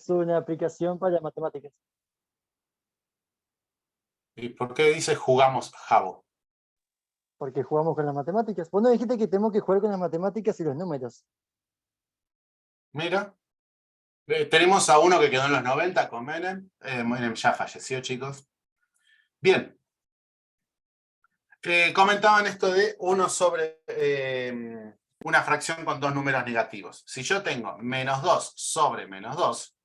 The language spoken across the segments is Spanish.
una aplicación para matemáticas. ¿Y por qué dice jugamos Jabo? Porque jugamos con las matemáticas. Vos no dijiste que tenemos que jugar con las matemáticas y los números. Mira. Tenemos a uno que quedó en los 90 con Menem. Menem ya falleció, chicos. Bien. Comentaban esto de uno sobre una fracción con dos números negativos. Si yo tengo -2 sobre -2,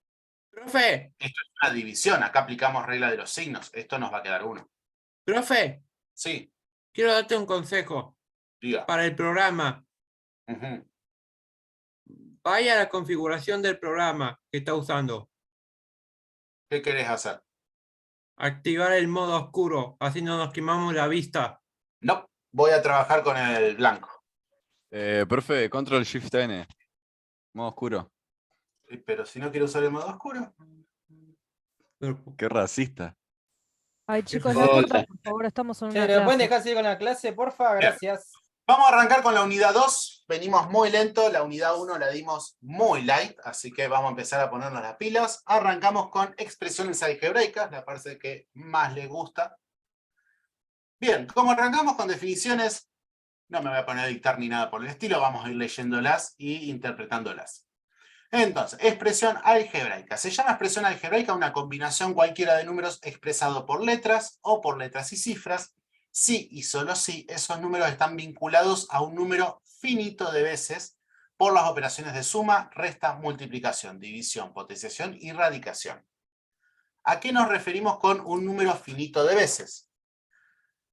Profe, esto es una división. Acá aplicamos regla de los signos. Esto nos va a quedar 1. profe, Sí, quiero darte un consejo diga. para el programa. Ujú. Vaya a la configuración del programa que está usando. ¿Qué querés hacer? Activar el modo oscuro, así no nos quemamos la vista. No, voy a trabajar con el blanco. Profe, Control Shift N. Modo oscuro. Pero si no quiero usar el modo oscuro. Pero, Qué racista. Ay, chicos, falta. no cortan, por favor, estamos en Che, una ¿me pueden clase. dejar seguir con la clase, porfa? Gracias. Vamos a arrancar con la unidad 2. Venimos muy lento. La unidad 1 la dimos muy light, así que vamos a empezar a ponernos las pilas. Arrancamos con expresiones algebraicas, la parte que más les gusta. Bien, como arrancamos con definiciones, no me voy a poner a dictar ni nada por el estilo, vamos a ir leyéndolas y interpretándolas. Entonces, expresión algebraica. Se llama expresión algebraica una combinación cualquiera de números expresado por letras o por letras y cifras, si y solo si esos números están vinculados a un número finito de veces por las operaciones de suma, resta, multiplicación, división, potenciación y radicación. ¿A qué nos referimos con un número finito de veces?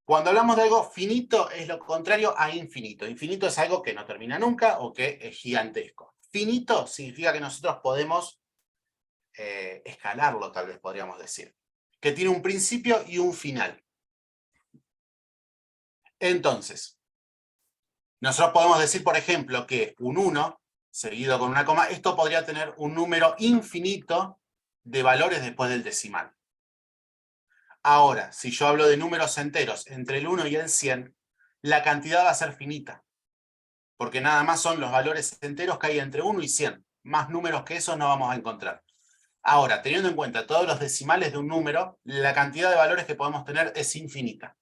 Cuando hablamos de algo finito es lo contrario a infinito. Infinito es algo que no termina nunca o que es gigantesco. Finito significa que nosotros podemos escalarlo, tal vez podríamos decir. Que tiene un principio y un final. Entonces, nosotros podemos decir, por ejemplo, que un 1, seguido con una coma, esto podría tener un número infinito de valores después del decimal. Ahora, si yo hablo de números enteros entre el 1 y el 100, la cantidad va a ser finita. Porque nada más son los valores enteros que hay entre 1 y 100. Más números que esos no vamos a encontrar. Ahora, teniendo en cuenta todos los decimales de un número, la cantidad de valores que podemos tener es infinita.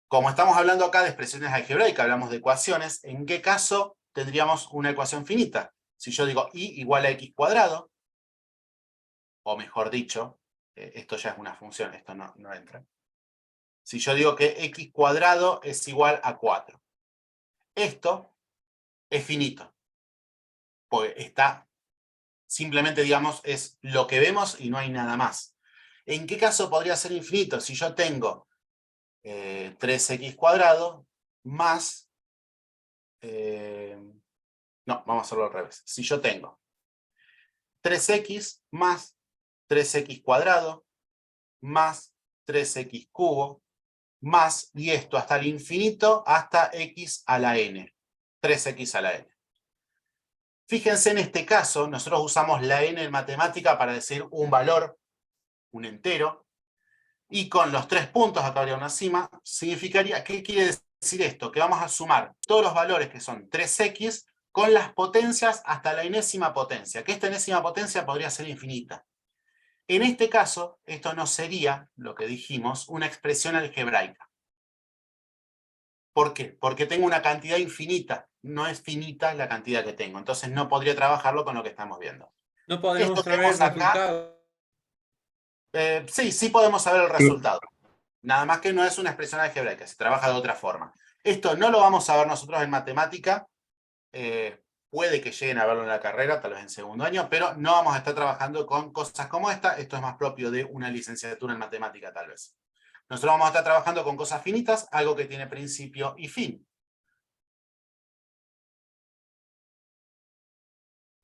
Como estamos hablando acá de expresiones algebraicas, hablamos de ecuaciones, ¿en qué caso tendríamos una ecuación finita? Si yo digo y igual a x cuadrado, o mejor dicho, esto ya es una función, esto no entra. Si yo digo que x cuadrado es igual a 4. Esto es finito. Porque está, simplemente digamos, es lo que vemos y no hay nada más. ¿En qué caso podría ser infinito? Si yo tengo 3x cuadrado más... no, vamos a hacerlo al revés. Si yo tengo 3x más 3x cuadrado más 3x cubo más, y esto hasta el infinito, hasta x a la n. 3x a la n. Fíjense en este caso, nosotros usamos la n en matemática para decir un valor, un entero, y con los 3 puntos, acá habría una cima, significaría, ¿qué quiere decir esto? Que vamos a sumar todos los valores que son 3x con las potencias hasta la enésima potencia, que esta enésima potencia podría ser infinita. En este caso, esto no sería, lo que dijimos, una expresión algebraica. ¿Por qué? Porque tengo una cantidad infinita, no es finita la cantidad que tengo, entonces no podría trabajarlo con lo que estamos viendo. no podemos Esto que saber el vemos acá, resultado. sí podemos saber el resultado. Nada más que no es una expresión algebraica, se trabaja de otra forma. Esto no lo vamos a ver nosotros en matemática, puede que lleguen a verlo en la carrera, tal vez en segundo año, pero no vamos a estar trabajando con cosas como esta. Esto es más propio de una licenciatura en matemática, tal vez. Nosotros vamos a estar trabajando con cosas finitas, algo que tiene principio y fin.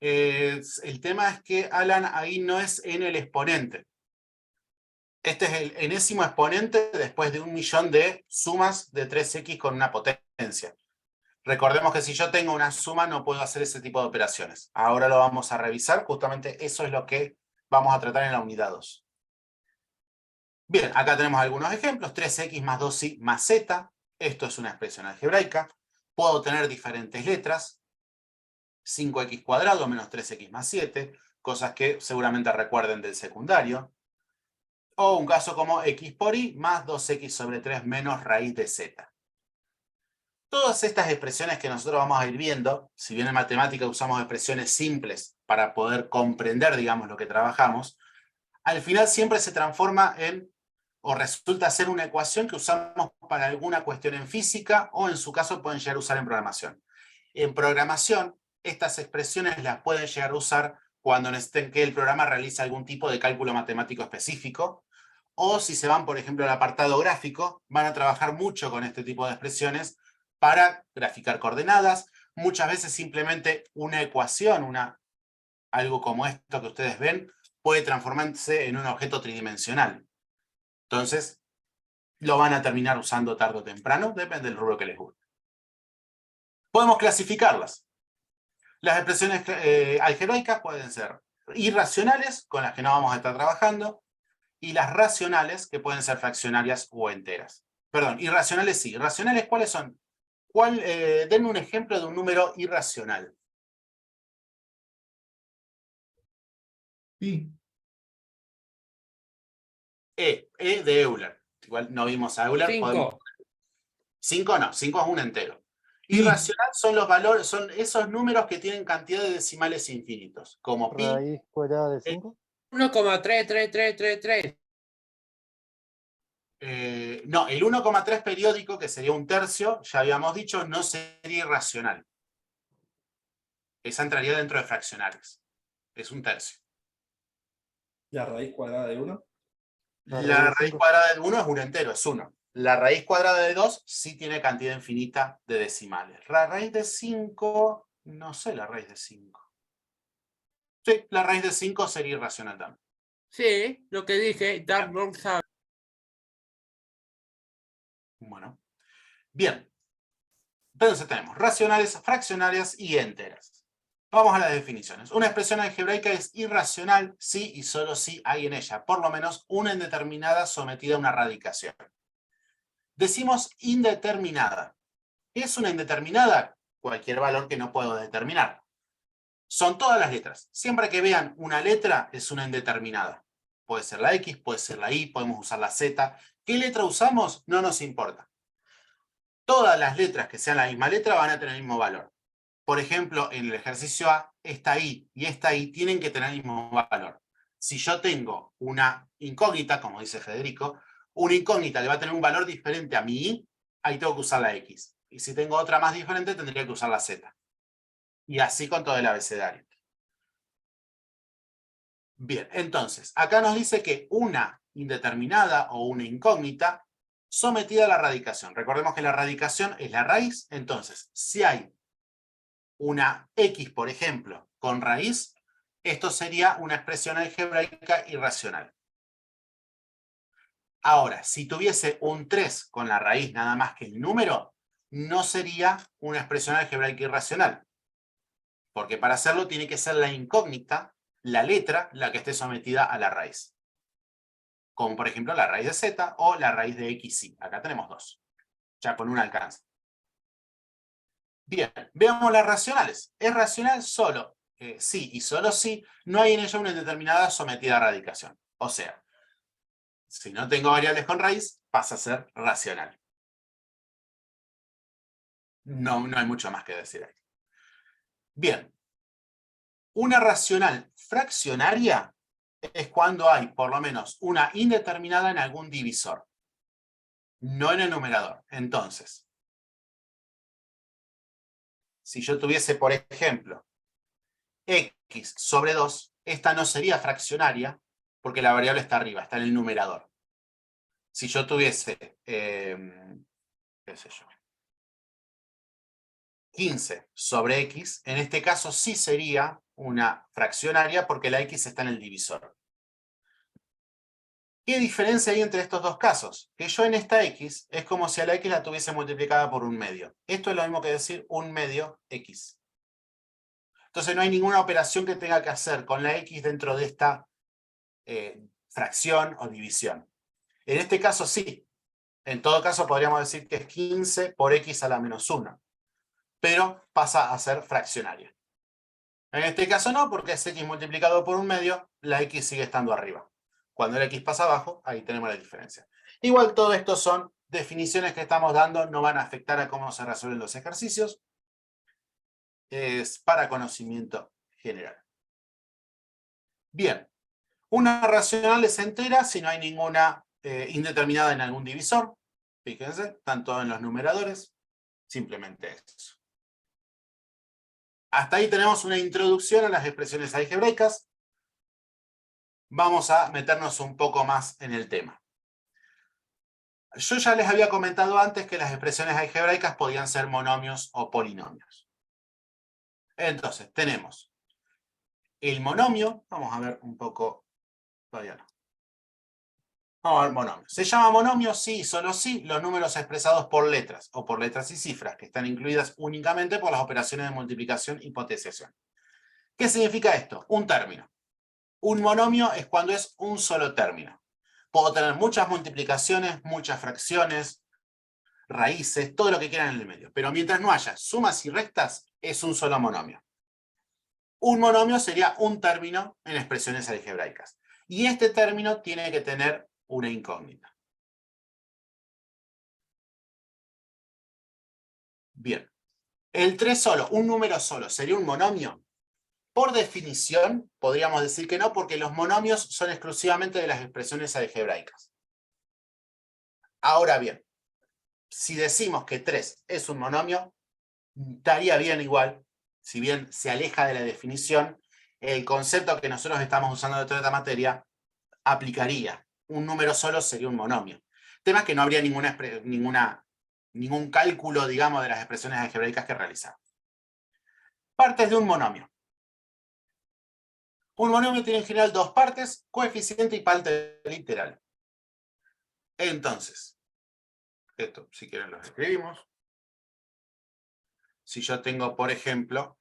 El tema es que, Alan, ahí no es en el exponente. Este es el enésimo exponente después de 1.000.000 de sumas de 3x con una potencia. Recordemos que si yo tengo una suma no puedo hacer ese tipo de operaciones. Ahora lo vamos a revisar, justamente eso es lo que vamos a tratar en la unidad 2. Bien, acá tenemos algunos ejemplos. 3x más 2y más z. Esto es una expresión algebraica. Puedo tener diferentes letras. 5x cuadrado menos 3x más 7, cosas que seguramente recuerden del secundario. O un caso como x por y más 2x sobre 3 menos raíz de z. Todas estas expresiones que nosotros vamos a ir viendo, si bien en matemática usamos expresiones simples para poder comprender, digamos, lo que trabajamos, al final siempre se transforma en, o resulta ser una ecuación que usamos para alguna cuestión en física, o en su caso pueden llegar a usar en programación. En programación, estas expresiones las pueden llegar a usar cuando necesiten que el programa realice algún tipo de cálculo matemático específico, o si se van, por ejemplo, al apartado gráfico, van a trabajar mucho con este tipo de expresiones para graficar coordenadas. Muchas veces simplemente una ecuación, algo como esto que ustedes ven, puede transformarse en un objeto tridimensional. Entonces, lo van a terminar usando tarde o temprano, depende del rubro que les guste. Podemos clasificarlas. Las expresiones algebraicas pueden ser irracionales, con las que no vamos a estar trabajando, y las racionales, que pueden ser fraccionarias o enteras. Perdón, irracionales sí. ¿Irracionales cuáles son? Denme un ejemplo de un número irracional. Sí. E de Euler. Igual no vimos a Euler. 5. 5 no, 5 es un entero. Pi. Irracional son los valores, son esos números que tienen cantidad de decimales infinitos, como pi. Raíz cuadrada de 5. 1,33333. No, el 1,3 periódico, que sería un tercio, ya habíamos dicho, no sería irracional. Esa entraría dentro de fraccionales. Es un tercio. La raíz cuadrada de 1. La raíz cuadrada de 1 es un entero, es 1. La raíz cuadrada de 2 sí tiene cantidad infinita de decimales. La raíz de 5, no sé la raíz de 5. Sí, la raíz de 5 sería irracional también. Sí, lo que dije, Dark Lord sabe. Bueno, bien. Entonces tenemos racionales, fraccionarias y enteras. Vamos a las definiciones. Una expresión algebraica es irracional si y solo si hay en ella, por lo menos, una indeterminada sometida a una radicación. Decimos indeterminada. ¿Qué es una indeterminada? Cualquier valor que no puedo determinar. Son todas las letras. Siempre que vean una letra, es una indeterminada. Puede ser la X, puede ser la Y, podemos usar la Z. ¿Qué letra usamos? No nos importa. Todas las letras que sean la misma letra van a tener el mismo valor. Por ejemplo, en el ejercicio A, esta I y esta I tienen que tener el mismo valor. Si yo tengo una incógnita, como dice Federico, una incógnita que va a tener un valor diferente a mi I, ahí tengo que usar la X. Y si tengo otra más diferente, tendría que usar la Z. Y así con todo el abecedario. Bien, entonces, acá nos dice que una indeterminada o una incógnita sometida a la radicación. Recordemos que la radicación es la raíz. Entonces, si hay una X, por ejemplo, con raíz, esto sería una expresión algebraica irracional. Ahora, si tuviese un 3 con la raíz nada más que el número, no sería una expresión algebraica irracional. Porque para hacerlo tiene que ser la incógnita, la letra, la que esté sometida a la raíz. Como por ejemplo la raíz de z o la raíz de xy. Acá tenemos dos. Ya con una alcanza. Bien, veamos las racionales. Es racional solo sí y solo si no hay en ella una indeterminada sometida a radicación. O sea, si no tengo variables con raíz, pasa a ser racional. No hay mucho más que decir ahí. Bien. Una racional fraccionaria es cuando hay por lo menos una indeterminada en algún divisor. No en el numerador. Entonces, si yo tuviese, por ejemplo, x sobre 2, esta no sería fraccionaria porque la variable está arriba, está en el numerador. Si yo tuviese, qué sé yo, 15 sobre x, en este caso sí sería una fraccionaria porque la x está en el divisor. ¿Qué diferencia hay entre estos dos casos? Que yo en esta x es como si a la x la tuviese multiplicada por un medio. Esto es lo mismo que decir un medio x. Entonces no hay ninguna operación que tenga que hacer con la x dentro de esta fracción o división. En este caso sí. En todo caso podríamos decir que es 15 por x a la menos 1. Pero pasa a ser fraccionaria. En este caso no, porque es x multiplicado por un medio, la x sigue estando arriba. Cuando el x pasa abajo, ahí tenemos la diferencia. Igual todo esto son definiciones que estamos dando, no van a afectar a cómo se resuelven los ejercicios. Es para conocimiento general. Bien, una racional es entera si no hay ninguna indeterminada en algún divisor. Fíjense, están todos en los numeradores. Simplemente eso. Hasta ahí tenemos una introducción a las expresiones algebraicas. Vamos a meternos un poco más en el tema. Yo ya les había comentado antes que las expresiones algebraicas podían ser monomios o polinomios. Entonces, tenemos el monomio. Vamos a ver un poco. Todavía no. Vamos a ver monomio. ¿Se llama monomio? Sí, solo sí, los números expresados por letras o por letras y cifras, que están incluidas únicamente por las operaciones de multiplicación y potenciación. ¿Qué significa esto? Un término. Un monomio es cuando es un solo término. Puedo tener muchas multiplicaciones, muchas fracciones, raíces, todo lo que quieran en el medio. Pero mientras no haya sumas y restas, es un solo monomio. Un monomio sería un término en expresiones algebraicas. Y este término tiene que tener una incógnita. Bien. El 3 solo, un número solo, ¿sería un monomio? Por definición, podríamos decir que no, porque los monomios son exclusivamente de las expresiones algebraicas. Ahora bien, si decimos que 3 es un monomio, estaría bien igual, si bien se aleja de la definición, el concepto que nosotros estamos usando dentro de esta materia aplicaría. Un número solo sería un monomio. El tema es que no habría ningún cálculo, digamos, de las expresiones algebraicas que realizar. Partes de un monomio. Un monomio tiene en general dos partes, coeficiente y parte literal. Entonces, esto, si quieren lo escribimos. Si yo tengo, por ejemplo,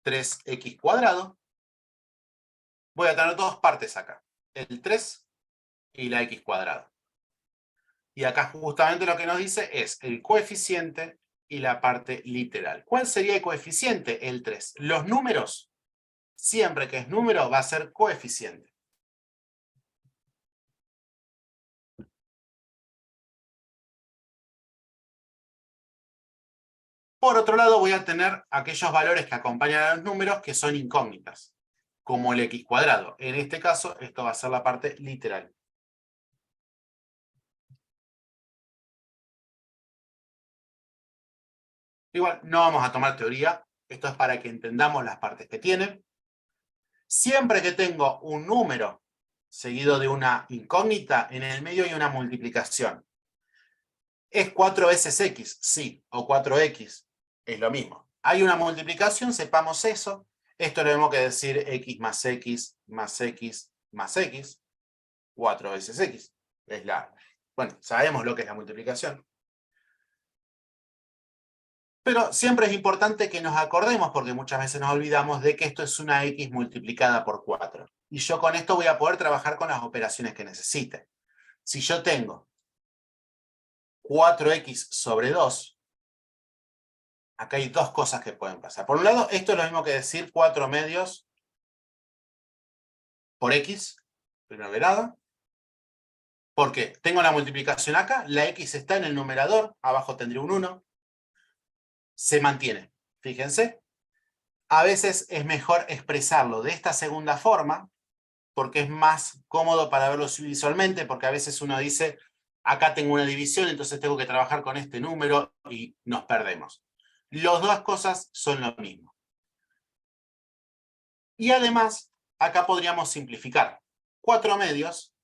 3x cuadrado, voy a tener dos partes acá. El 3 y la x cuadrado. Y acá justamente lo que nos dice es el coeficiente y la parte literal. ¿Cuál sería el coeficiente? El 3. Los números, siempre que es número, va a ser coeficiente. Por otro lado, voy a tener aquellos valores que acompañan a los números que son incógnitas, como el x cuadrado. En este caso, esto va a ser la parte literal. Igual, no vamos a tomar teoría. Esto es para que entendamos las partes que tiene. Siempre que tengo un número seguido de una incógnita, en el medio hay una multiplicación. ¿Es 4 veces x? Sí. ¿O 4x? Es lo mismo. Hay una multiplicación, sepamos eso. Esto lo tenemos que decir x más x más x más x. 4 veces x. Bueno, sabemos lo que es la multiplicación. Pero siempre es importante que nos acordemos, porque muchas veces nos olvidamos de que esto es una x multiplicada por 4. Y yo con esto voy a poder trabajar con las operaciones que necesite. Si yo tengo 4x sobre 2, acá hay dos cosas que pueden pasar. Por un lado, esto es lo mismo que decir 4 medios por x, primer grado. Porque tengo la multiplicación acá, la x está en el numerador, abajo tendría un 1. Se mantiene, fíjense. A veces es mejor expresarlo de esta segunda forma, porque es más cómodo para verlo visualmente, porque a veces uno dice, acá tengo una división, entonces tengo que trabajar con este número y nos perdemos. Las dos cosas son lo mismo. Y además, acá podríamos simplificar. 4 medios,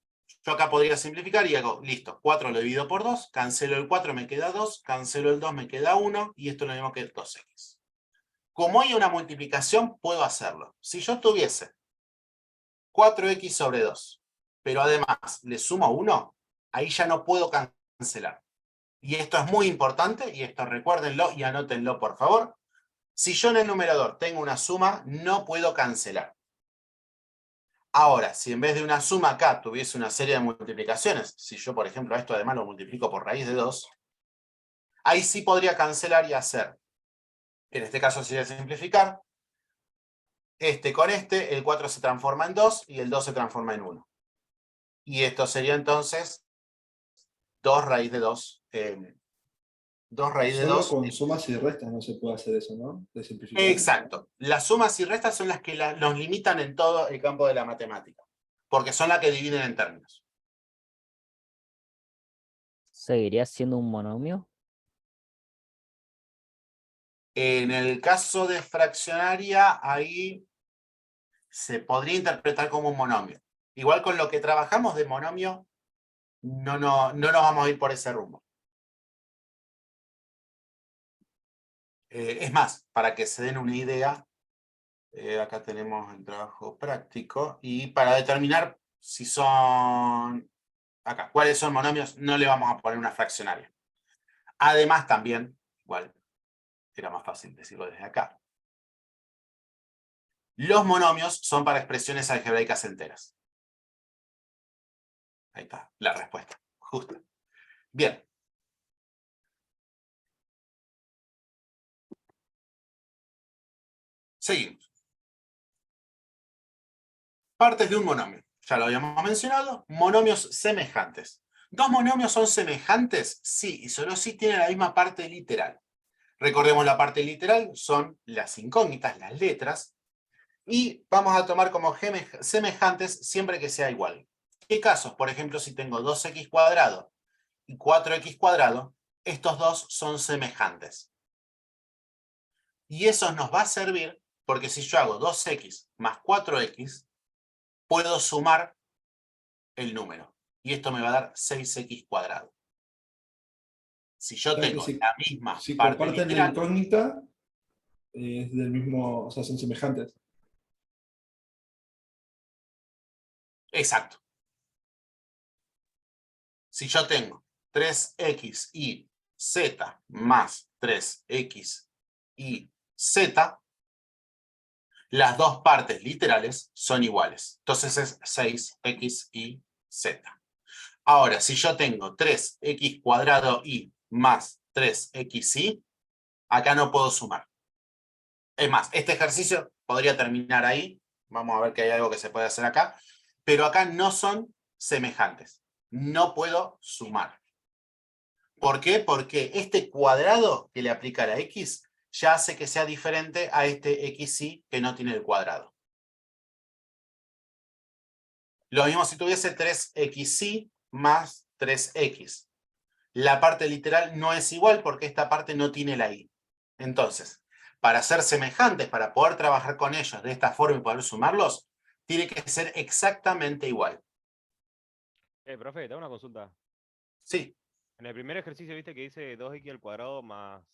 yo acá podría simplificar y hago, listo, 4 lo divido por 2, cancelo el 4, me queda 2, cancelo el 2, me queda 1, y esto es lo mismo que 2x. Como hay una multiplicación, puedo hacerlo. Si yo tuviese 4x sobre 2, pero además le sumo 1, ahí ya no puedo cancelar. Y esto es muy importante, y esto recuérdenlo y anótenlo por favor. Si yo en el numerador tengo una suma, no puedo cancelar. Ahora, si en vez de una suma acá tuviese una serie de multiplicaciones, si yo por ejemplo a esto además lo multiplico por raíz de 2, ahí sí podría cancelar y hacer, en este caso sería simplificar, este con este, el 4 se transforma en 2 y el 2 se transforma en 1. Y esto sería entonces 2 raíz de 2. 2 raíz de Solo 2. con sumas y restas no se puede hacer eso, ¿no? De simplificar. Exacto. Las sumas y restas son las que nos limitan en todo el campo de la matemática, porque son las que dividen en términos. ¿Seguiría siendo un monomio? En el caso de fraccionaria, ahí se podría interpretar como un monomio. Igual con lo que trabajamos de monomio, no nos vamos a ir por ese rumbo. Es más, para que se den una idea, acá tenemos el trabajo práctico, y para determinar si son, acá, cuáles son monomios, no le vamos a poner una fraccionaria. Además también, igual, era más fácil decirlo desde acá, los monomios son para expresiones algebraicas enteras. Ahí está, la respuesta, justa. Bien. Seguimos. Partes de un monomio. Ya lo habíamos mencionado. Monomios semejantes. ¿Dos monomios son semejantes? Sí, y solo si tienen la misma parte literal. Recordemos la parte literal, son las incógnitas, las letras. Y vamos a tomar como semejantes siempre que sea igual. ¿Qué casos? Por ejemplo, si tengo 2x² y 4x², estos dos son semejantes. Y eso nos va a servir porque si yo hago 2x más 4x, puedo sumar el número. Y esto me va a dar 6x². Si yo O sea que tengo si- la misma Si parte comparten la literal, incógnita, es del mismo, o sea, son semejantes. exacto. Si yo tengo 3x y z más 3x y z, las dos partes literales son iguales. Entonces es 6x y z. Ahora, si yo tengo 3x² y más 3xy, acá no puedo sumar. Es más, este ejercicio podría terminar ahí. Vamos a ver que hay algo que se puede hacer acá. Pero acá no son semejantes. No puedo sumar. ¿Por qué? Porque este cuadrado que le aplica a la x ya hace que sea diferente a este xy que no tiene el cuadrado. Lo mismo si tuviese 3xy más 3x. La parte literal no es igual porque esta parte no tiene la y. Entonces, para ser semejantes, para poder trabajar con ellos de esta forma y poder sumarlos, tiene que ser exactamente igual. Profe, te hago una consulta. Sí, En el primer ejercicio viste que dice 2x² más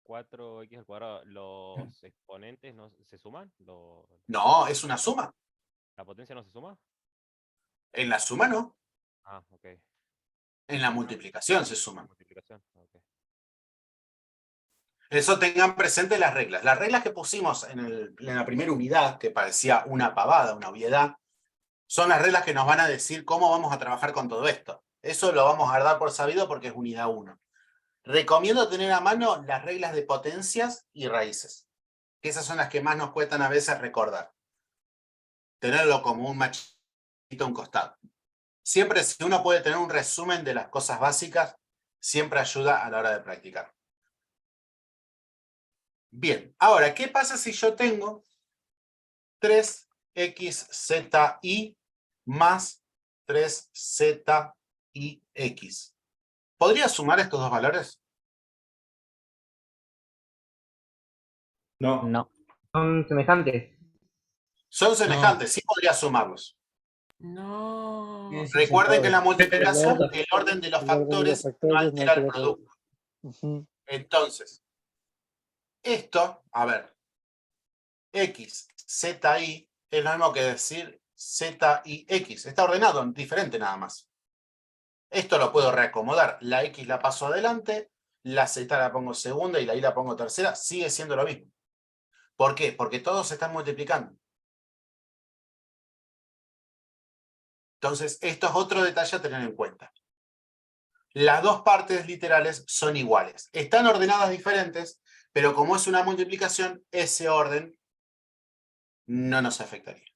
4x². ¿Los exponentes no se suman? no, es una suma. ¿La potencia no se suma? En la suma no, Ah, ok. en la multiplicación se suman. Multiplicación, ok. Eso tengan presente las reglas. Las reglas que pusimos en la primera unidad, que parecía una pavada, una obviedad, son las reglas que nos van a decir cómo vamos a trabajar con todo esto. Eso lo vamos a dar por sabido porque es unidad 1. Recomiendo tener a mano las reglas de potencias y raíces. Que esas son las que más nos cuestan a veces recordar. Tenerlo como un machito a un costado. Siempre, si uno puede tener un resumen de las cosas básicas, siempre ayuda a la hora de practicar. Bien, ahora, ¿qué pasa si yo tengo 3xzi más 3zix? ¿Podría sumar estos dos valores? No. No. Son semejantes. Son semejantes, sí podría sumarlos. No. Sí, sí, Recuerden que en la sí. multiplicación el orden de los El orden de los factores no factores no altera el altera el producto. Ujú. Entonces, esto, a ver, x, z, y, es lo mismo que decir z y x. Está ordenado, diferente nada más. Esto lo puedo reacomodar. La x la paso adelante, la z la pongo segunda y la y la pongo tercera. Sigue siendo lo mismo. ¿Por qué? Porque todos se están multiplicando. Entonces, esto es otro detalle a tener en cuenta. Las dos partes literales son iguales. Están ordenadas diferentes, pero como es una multiplicación, ese orden no nos afectaría.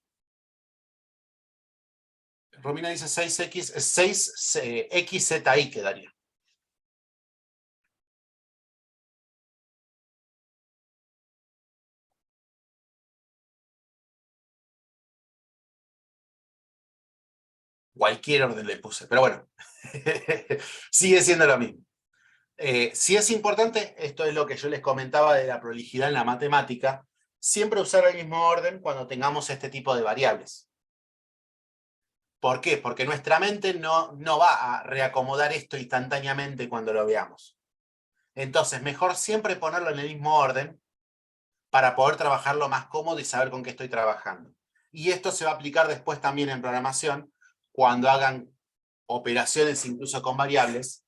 Romina dice 6x, 6xzi quedaría. Cualquier orden le puse, pero bueno, sigue siendo lo mismo. Si es importante, esto es lo que yo les comentaba de la prolijidad en la matemática, siempre usar el mismo orden cuando tengamos este tipo de variables. ¿Por qué? Porque nuestra mente no va a reacomodar esto instantáneamente cuando lo veamos. Entonces, mejor siempre ponerlo en el mismo orden para poder trabajarlo más cómodo y saber con qué estoy trabajando. Y esto se va a aplicar después también en programación, cuando hagan operaciones incluso con variables,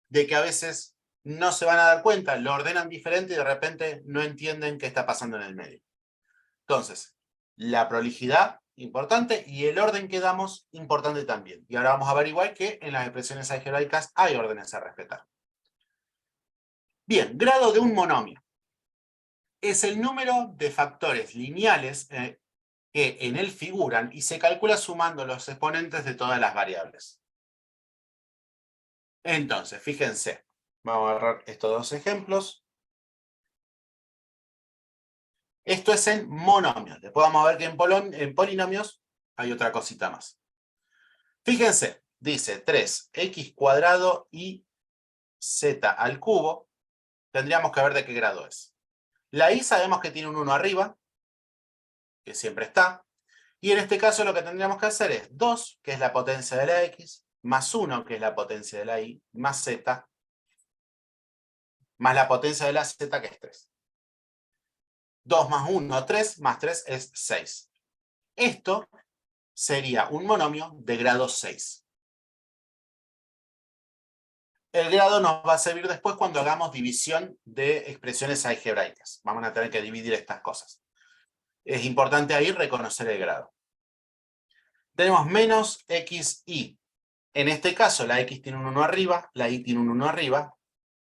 de que a veces no se van a dar cuenta, lo ordenan diferente y de repente no entienden qué está pasando en el medio. Entonces, la prolijidad, importante, y el orden que damos, importante también. Y ahora vamos a averiguar que en las expresiones algebraicas hay órdenes a respetar. Bien, grado de un monomio. Es el número de factores lineales que en él figuran y se calcula sumando los exponentes de todas las variables. Entonces, fíjense, vamos a agarrar estos dos ejemplos. Esto es en monomios. Después vamos a ver que en polinomios hay otra cosita más. Fíjense, dice 3x² y z al cubo. Tendríamos que ver de qué grado es. La y sabemos que tiene un 1 arriba, que siempre está. Y en este caso lo que tendríamos que hacer es 2, que es la potencia de la x, más 1, que es la potencia de la y, más z, más la potencia de la z, que es 3. 2 más 1, 3, más 3 es 6. Esto sería un monomio de grado 6. El grado nos va a servir después cuando hagamos división de expresiones algebraicas. Vamos a tener que dividir estas cosas. Es importante ahí reconocer el grado. Tenemos menos xy. En este caso la x tiene un 1 arriba, la y tiene un 1 arriba.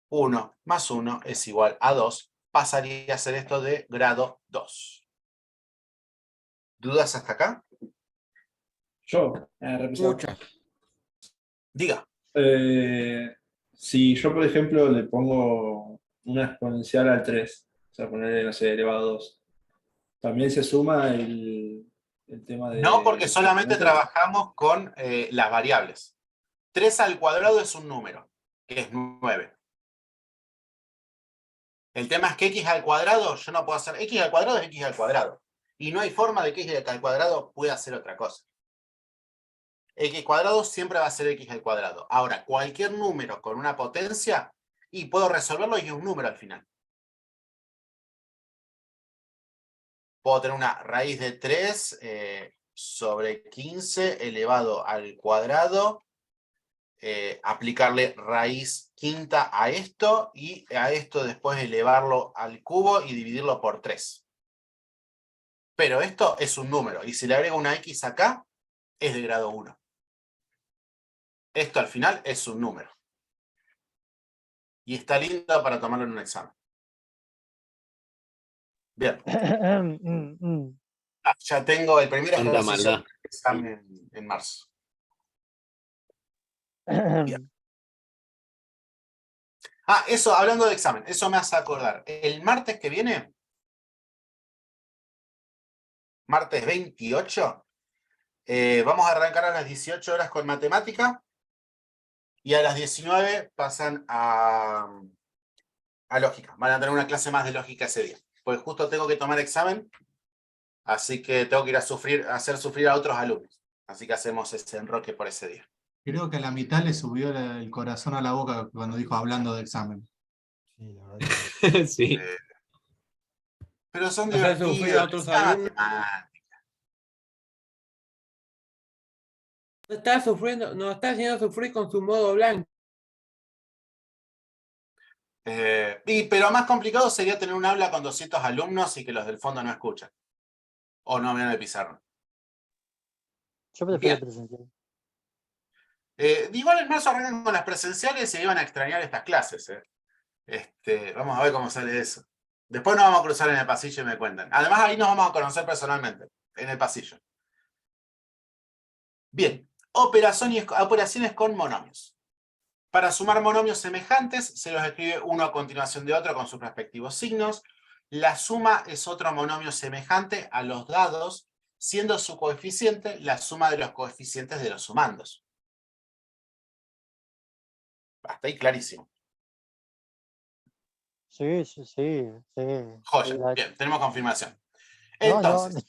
1 más 1 es igual a 2. Pasaría a ser esto de grado 2. ¿Dudas hasta acá? Yo, represor. Muchas. Diga. Si yo, por ejemplo, le pongo una exponencial al 3, o sea, ponerle, no sé, elevado a 2, ¿también se suma el tema de... No, porque solamente exponentes? trabajamos con las variables. 3 al cuadrado es un número, que es 9. El tema es que x al cuadrado, yo no puedo hacer x al cuadrado, es x al cuadrado. Y no hay forma de que x al cuadrado pueda hacer otra cosa. X cuadrado siempre va a ser x al cuadrado. Ahora, cualquier número con una potencia, y puedo resolverlo y es un número al final. Puedo tener una raíz de 3 sobre 15 elevado al cuadrado, aplicarle raíz quinta a esto, y a esto después elevarlo al cubo y dividirlo por 3. Pero esto es un número, y si le agrego una x acá, es de grado 1. Esto al final es un número. Y está lindo para tomarlo en un examen. Bien. Ya tengo el primer Cuánta ejercicio maldad. del examen en marzo. Bien. Eso, hablando de examen, eso me hace acordar. El martes que viene, martes 28, vamos a arrancar a las 18 horas con matemática y a las 19 pasan a lógica. Van a tener una clase más de lógica ese día. Pues justo tengo que tomar examen, así que tengo que ir a hacer sufrir a otros alumnos. Así que hacemos ese enroque por ese día. Creo que a la mitad le subió el corazón a la boca cuando dijo hablando de examen. Sí, la verdad que sí. Sí. Pero son Hacer sufrir a divertidos. otros Ah, alumnos. No está sufriendo, no está haciendo sufrir con su modo blanco. Pero más complicado sería tener un aula con 200 alumnos y que los del fondo no escuchan. O no vean el pizarrón. Yo prefiero Bien. presencial. Igual en marzo arrancan con las presenciales y se iban a extrañar estas clases. Vamos a ver cómo sale eso. Después nos vamos a cruzar en el pasillo y me cuentan. Además, ahí nos vamos a conocer personalmente, en el pasillo. Bien, operaciones con monomios. Para sumar monomios semejantes, se los escribe uno a continuación de otro con sus respectivos signos. La suma es otro monomio semejante a los dados, siendo su coeficiente la suma de los coeficientes de los sumandos. Hasta ahí clarísimo. Sí. Joya. Bien, tenemos confirmación. No, Entonces,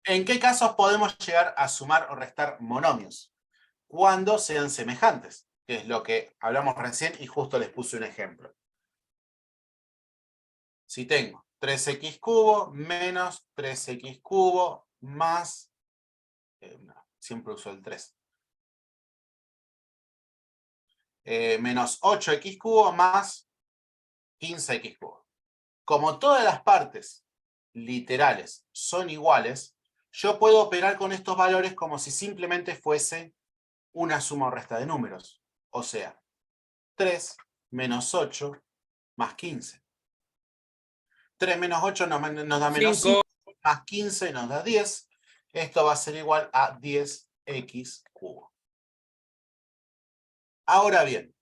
¿en qué casos podemos llegar a sumar o restar monomios? Cuando sean semejantes, que es lo que hablamos recién y justo les puse un ejemplo. Si tengo 3x cubo menos 3x cubo más... no, siempre uso el 3. Menos 8x cubo más 15x cubo. Como todas las partes literales son iguales, yo puedo operar con estos valores como si simplemente fuese una suma o resta de números. O sea, 3 menos 8 más 15. 3 menos 8 nos da menos 5, más 15 nos da 10. Esto va a ser igual a 10x cubo. Ahora bien,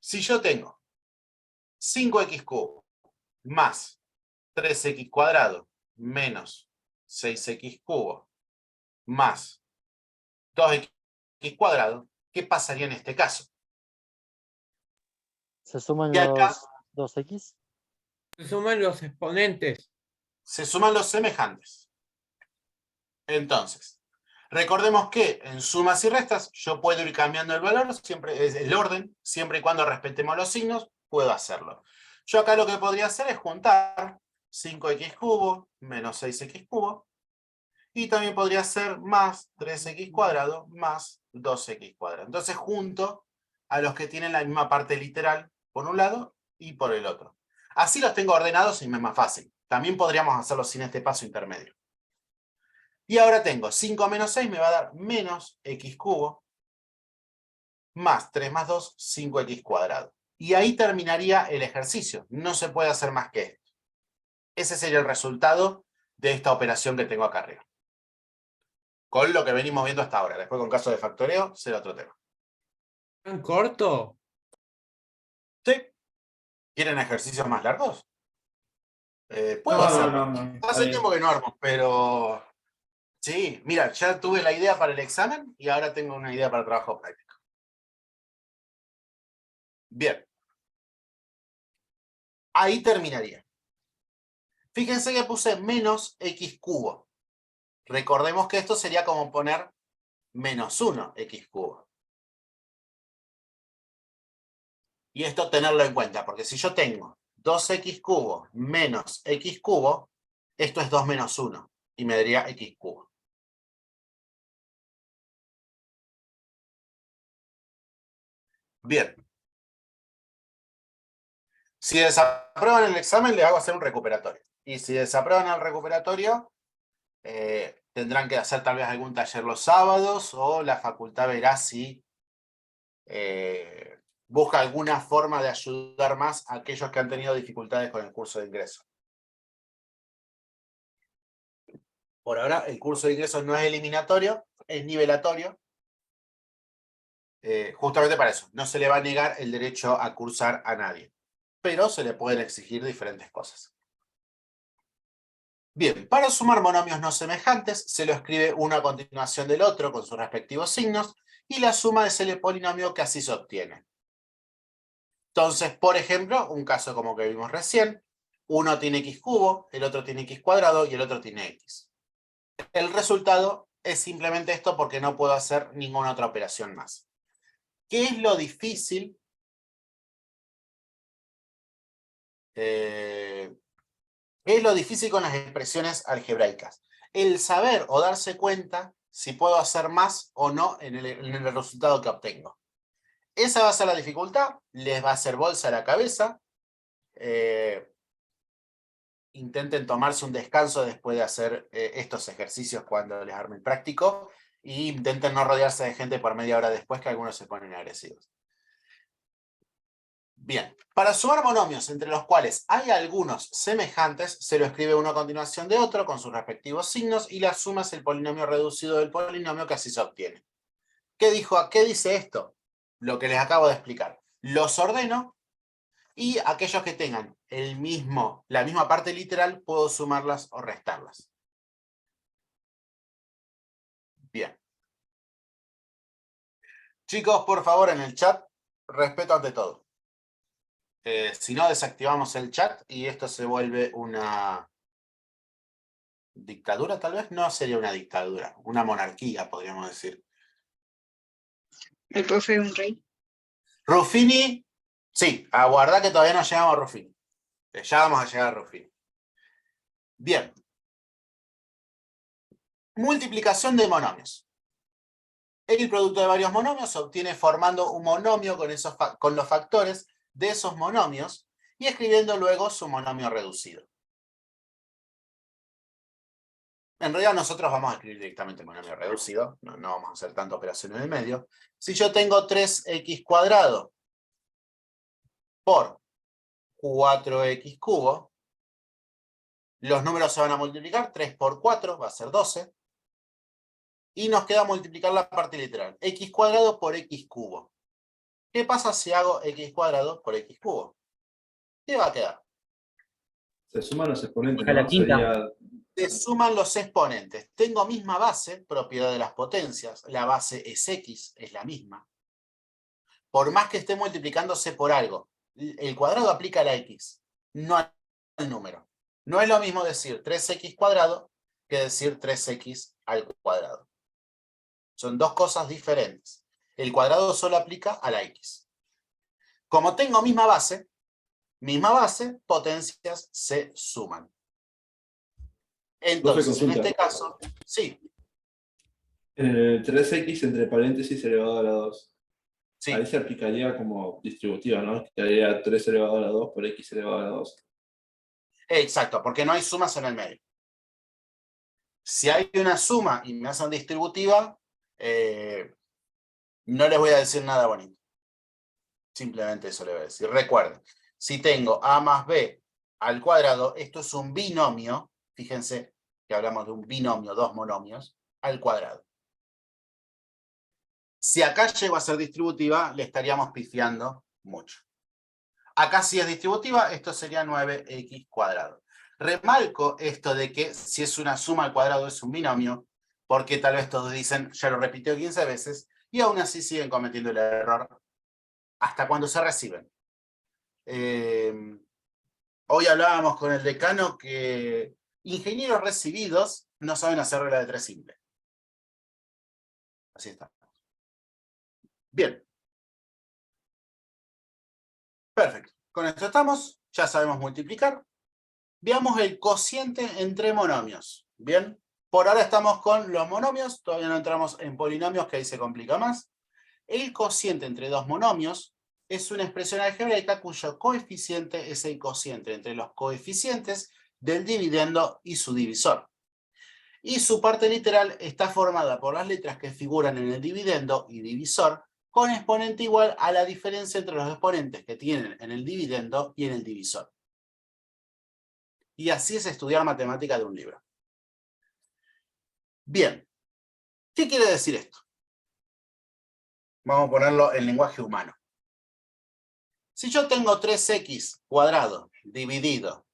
si yo tengo 5x cubo más 3x cuadrado menos 6x cubo más 2x cuadrado, ¿qué pasaría en este caso? ¿Se suman Y acá los 2x? Se suman los exponentes. se suman los semejantes. Entonces, recordemos que en sumas y restas yo puedo ir cambiando el valor, siempre el orden, siempre y cuando respetemos los signos, puedo hacerlo. Yo acá lo que podría hacer es juntar 5x cubo menos 6x cubo, y también podría ser más 3x cuadrado más 2x cuadrado. Entonces junto a los que tienen la misma parte literal por un lado y por el otro. Así los tengo ordenados y me es más fácil. También podríamos hacerlo sin este paso intermedio. Y ahora tengo 5 menos 6 me va a dar menos x cubo más 3 más 2, 5x cuadrado. Y ahí terminaría el ejercicio. No se puede hacer más que esto. Ese sería el resultado de esta operación que tengo acá arriba. Con lo que venimos viendo hasta ahora. Después con caso de factoreo será otro tema. ¿Tan corto? ¿Sí? ¿Quieren ejercicios más largos? Puedo hacerlo. No. Hace tiempo que no armo, pero... Sí, mira, ya tuve la idea para el examen y ahora tengo una idea para el trabajo práctico. Bien. Ahí terminaría. Fíjense que puse menos x cubo. Recordemos que esto sería como poner menos 1 x cubo. Y esto tenerlo en cuenta, porque si yo tengo 2x cubo menos x cubo, esto es 2 menos 1 y me daría x cubo. Bien. Si desaprueban el examen, les hago hacer un recuperatorio. Y si desaprueban el recuperatorio, tendrán que hacer tal vez algún taller los sábados o la facultad verá si busca alguna forma de ayudar más a aquellos que han tenido dificultades con el curso de ingreso. Por ahora, el curso de ingreso no es eliminatorio, es nivelatorio. Justamente para eso, no se le va a negar el derecho a cursar a nadie, pero se le pueden exigir diferentes cosas. Bien, para sumar monomios no semejantes, se lo escribe uno a continuación del otro con sus respectivos signos, y la suma es el polinomio que así se obtiene. Entonces, por ejemplo, un caso como que vimos recién, uno tiene x cubo, el otro tiene x cuadrado y el otro tiene x. El resultado es simplemente esto porque no puedo hacer ninguna otra operación más. ¿Qué es lo difícil? ¿Qué es lo difícil con las expresiones algebraicas? El saber o darse cuenta si puedo hacer más o no en el resultado que obtengo. Esa va a ser la dificultad, les va a hacer bolsa a la cabeza. Intenten tomarse un descanso después de hacer estos ejercicios cuando les arme el práctico, e intenten no rodearse de gente por media hora después, que algunos se ponen agresivos. Bien, para sumar monomios entre los cuales hay algunos semejantes, se lo escribe uno a continuación de otro con sus respectivos signos y la suma es el polinomio reducido del polinomio que así se obtiene. ¿Qué dice esto? Lo que les acabo de explicar. Los ordeno y aquellos que tengan la misma parte literal puedo sumarlas o restarlas. Bien. Chicos, por favor, en el chat, respeto ante todo. Si no, desactivamos el chat y esto se vuelve una dictadura, tal vez. No sería una dictadura, una monarquía, podríamos decir. El profe es un rey. Ruffini, sí, aguardá que todavía no llegamos a Ruffini. Ya vamos a llegar a Ruffini. Bien. Multiplicación de monomios. El producto de varios monomios se obtiene formando un monomio con los factores de esos monomios y escribiendo luego su monomio reducido. En realidad nosotros vamos a escribir directamente el monomio reducido, no vamos a hacer tanta operación en el medio. Si yo tengo 3x cuadrado por 4x cubo, los números se van a multiplicar, 3 por 4 va a ser 12, y nos queda multiplicar la parte literal, x cuadrado por x cubo. ¿Qué pasa si hago x cuadrado por x cubo? ¿Qué va a quedar? Se suman los exponentes, A la ¿no? quinta. Sería Se suman los exponentes. Tengo misma base, propiedad de las potencias. La base es x, es la misma. Por más que esté multiplicándose por algo, el cuadrado aplica a la x, no al número. No es lo mismo decir 3x cuadrado que decir 3x al cuadrado. Son dos cosas diferentes. El cuadrado solo aplica a la x. Como tengo misma base, potencias se suman. Entonces, en consulta. este caso, sí, 3x entre paréntesis elevado a la 2. sí, Ahí se aplicaría como distributiva, ¿no? Quedaría 3 elevado a la 2 por x elevado a la 2. exacto, porque no hay sumas en el medio. Si hay una suma y me hacen distributiva, no les voy a decir nada bonito. Simplemente eso les voy a decir. Recuerden, si tengo a más b al cuadrado, esto es un binomio, fíjense que hablamos de un binomio, dos monomios, al cuadrado. Si acá llego a ser distributiva, le estaríamos pifiando mucho. Acá si es distributiva, esto sería 9x cuadrado. Remarco esto de que si es una suma al cuadrado es un binomio, porque tal vez todos dicen, ya lo repitió 15 veces, y aún así siguen cometiendo el error hasta cuando se reciben. Hoy hablábamos con el decano que ingenieros recibidos no saben hacer regla de 3 simple. Así está. Bien. Perfecto. Con esto estamos. Ya sabemos multiplicar. Veamos el cociente entre monomios. Bien. Por ahora estamos con los monomios. Todavía no entramos en polinomios, que ahí se complica más. El cociente entre dos monomios es una expresión algebraica cuyo coeficiente es el cociente entre los coeficientes del dividendo y su divisor. Y su parte literal está formada por las letras que figuran en el dividendo y divisor con exponente igual a la diferencia entre los exponentes que tienen en el dividendo y en el divisor. Y así es estudiar matemática de un libro. Bien, ¿qué quiere decir esto? Vamos a ponerlo en lenguaje humano. Si yo tengo 3x cuadrado dividido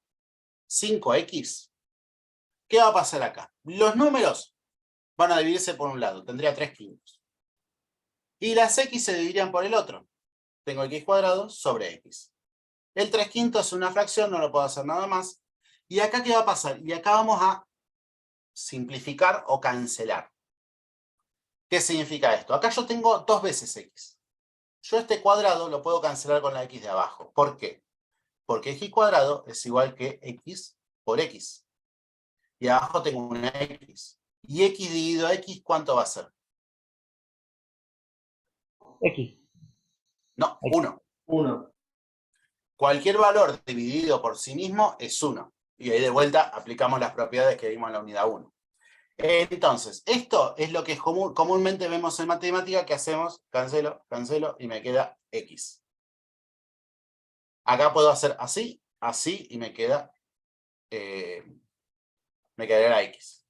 5x, ¿qué va a pasar acá? Los números van a dividirse por un lado, tendría 3 quintos. Y las x se dividirían por el otro. Tengo x cuadrado sobre x. El 3 quintos es una fracción, no lo puedo hacer nada más. ¿Y acá qué va a pasar? Y acá vamos a simplificar o cancelar. ¿Qué significa esto? Acá yo tengo 2 veces x. Yo este cuadrado lo puedo cancelar con la x de abajo. ¿Por qué? Porque x cuadrado es igual que x por x. Y abajo tengo una x. Y x dividido a x, ¿cuánto va a ser? X. No, 1. 1. Cualquier valor dividido por sí mismo es 1. Y ahí de vuelta aplicamos las propiedades que vimos en la unidad 1. Entonces, esto es lo que comúnmente vemos en matemática, que hacemos, cancelo, y me queda x. Acá puedo hacer así, así, y me queda... me quedaría la X.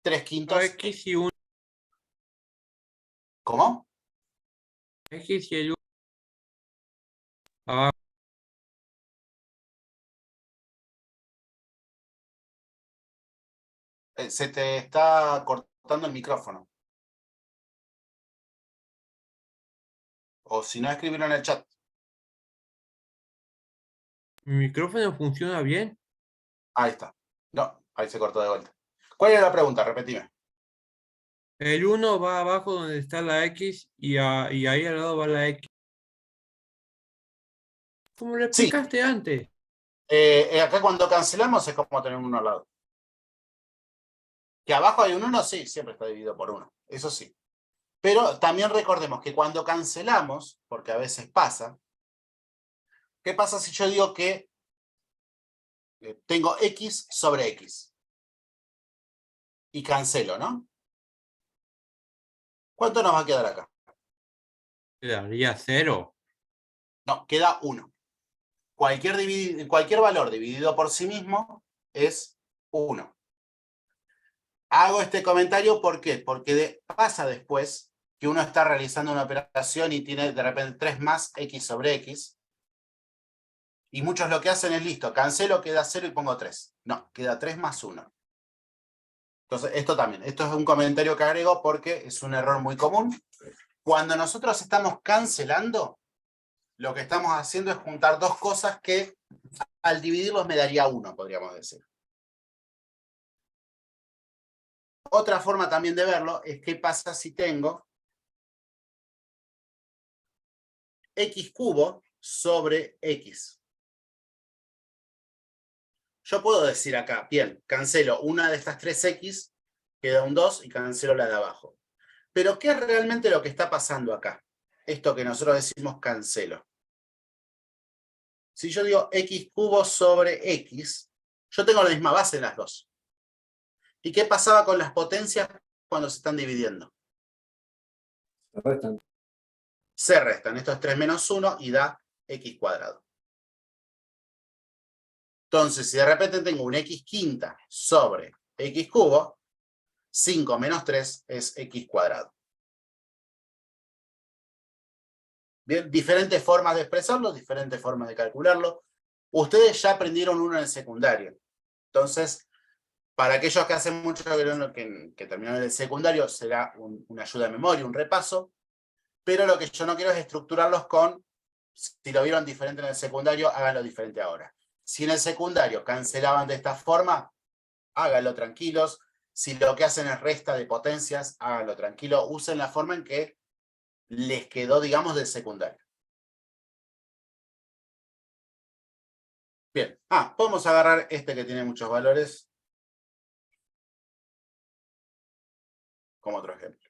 3/5. X y 1. ¿Cómo? X y el 1. Abajo. Se te está cortando el micrófono. O si no, escribirlo en el chat. ¿Mi micrófono funciona bien? Ahí está. No, ahí se cortó de vuelta. ¿Cuál era la pregunta? Repetime. El 1 va abajo donde está la X y ahí al lado va la X. Como lo Sí. explicaste antes. Acá cuando cancelamos es como tener uno al lado. Que abajo hay un 1, sí, siempre está dividido por 1. Eso sí. Pero también recordemos que cuando cancelamos, porque a veces pasa, ¿qué pasa si yo digo que tengo X sobre X? Y cancelo, ¿no? ¿Cuánto nos va a quedar acá? Quedaría 0. No, queda 1. Cualquier valor dividido por sí mismo es 1. Hago este comentario, ¿por qué? Porque pasa después que uno está realizando una operación y tiene de repente 3 más X sobre X. Y muchos lo que hacen es, listo, cancelo, queda 0 y pongo 3. No, queda 3 más 1. Entonces, esto también. Esto es un comentario que agrego porque es un error muy común. Cuando nosotros estamos cancelando, lo que estamos haciendo es juntar dos cosas que al dividirlos me daría 1, podríamos decir. Otra forma también de verlo es qué pasa si tengo X cubo sobre X. Yo puedo decir acá, bien, cancelo una de estas 3X, queda un 2 y cancelo la de abajo. Pero ¿qué es realmente lo que está pasando acá? Esto que nosotros decimos cancelo. Si yo digo X cubo sobre X, yo tengo la misma base en las dos. ¿Y qué pasaba con las potencias cuando se están dividiendo? Se restan. Se restan. Esto es 3 menos 1 y da X cuadrado. Entonces, si de repente tengo un X quinta sobre X cubo, 5 menos 3 es X cuadrado. Bien, diferentes formas de expresarlo, diferentes formas de calcularlo. Ustedes ya aprendieron uno en el secundario. Entonces, para aquellos que hacen mucho que terminaron el secundario, será una ayuda de memoria, un repaso. Pero lo que yo no quiero es estructurarlos con, si lo vieron diferente en el secundario, háganlo diferente ahora. Si en el secundario cancelaban de esta forma, háganlo tranquilos. Si lo que hacen es resta de potencias, háganlo tranquilo. Usen la forma en que les quedó, digamos, del secundario. Bien. Podemos agarrar este que tiene muchos valores como otro ejemplo.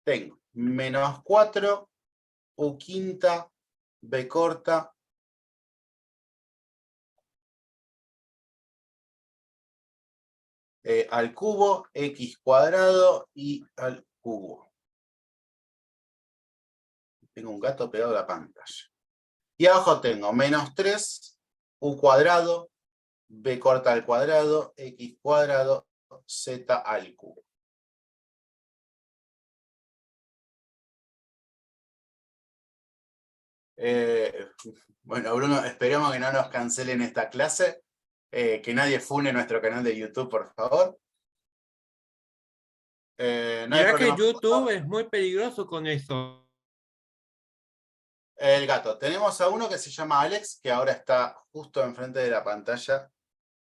Tengo menos 4, U quinta, B corta, al cubo, X cuadrado y al cubo. Tengo un gato pegado a la pantalla. Y abajo tengo menos 3, U cuadrado, B corta al cuadrado, X cuadrado, Z al cubo. Bueno, Bruno, esperemos que no nos cancelen esta clase. Que nadie fune nuestro canal de YouTube, por favor. No hay Mirá que problema. YouTube es muy peligroso con eso. El gato. Tenemos a uno que se llama Alex, que ahora está justo enfrente de la pantalla,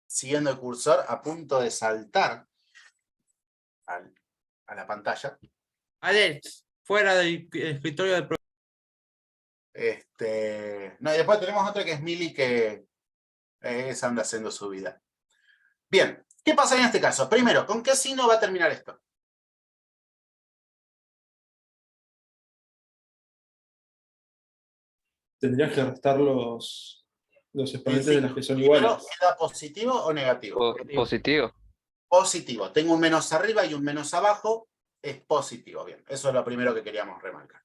siguiendo el cursor, a punto de saltar a la pantalla. Alex, fuera del escritorio del programa. No, y después tenemos otra que es Mili, que esa anda haciendo su vida. Bien, ¿qué pasa en este caso? Primero, ¿con qué signo va a terminar esto? Tendrías que restar los exponentes de las que son Primero, iguales. ¿queda positivo o negativo? Positivo. Positivo. Tengo un menos arriba y un menos abajo. Es positivo. Bien, eso es lo primero que queríamos remarcar.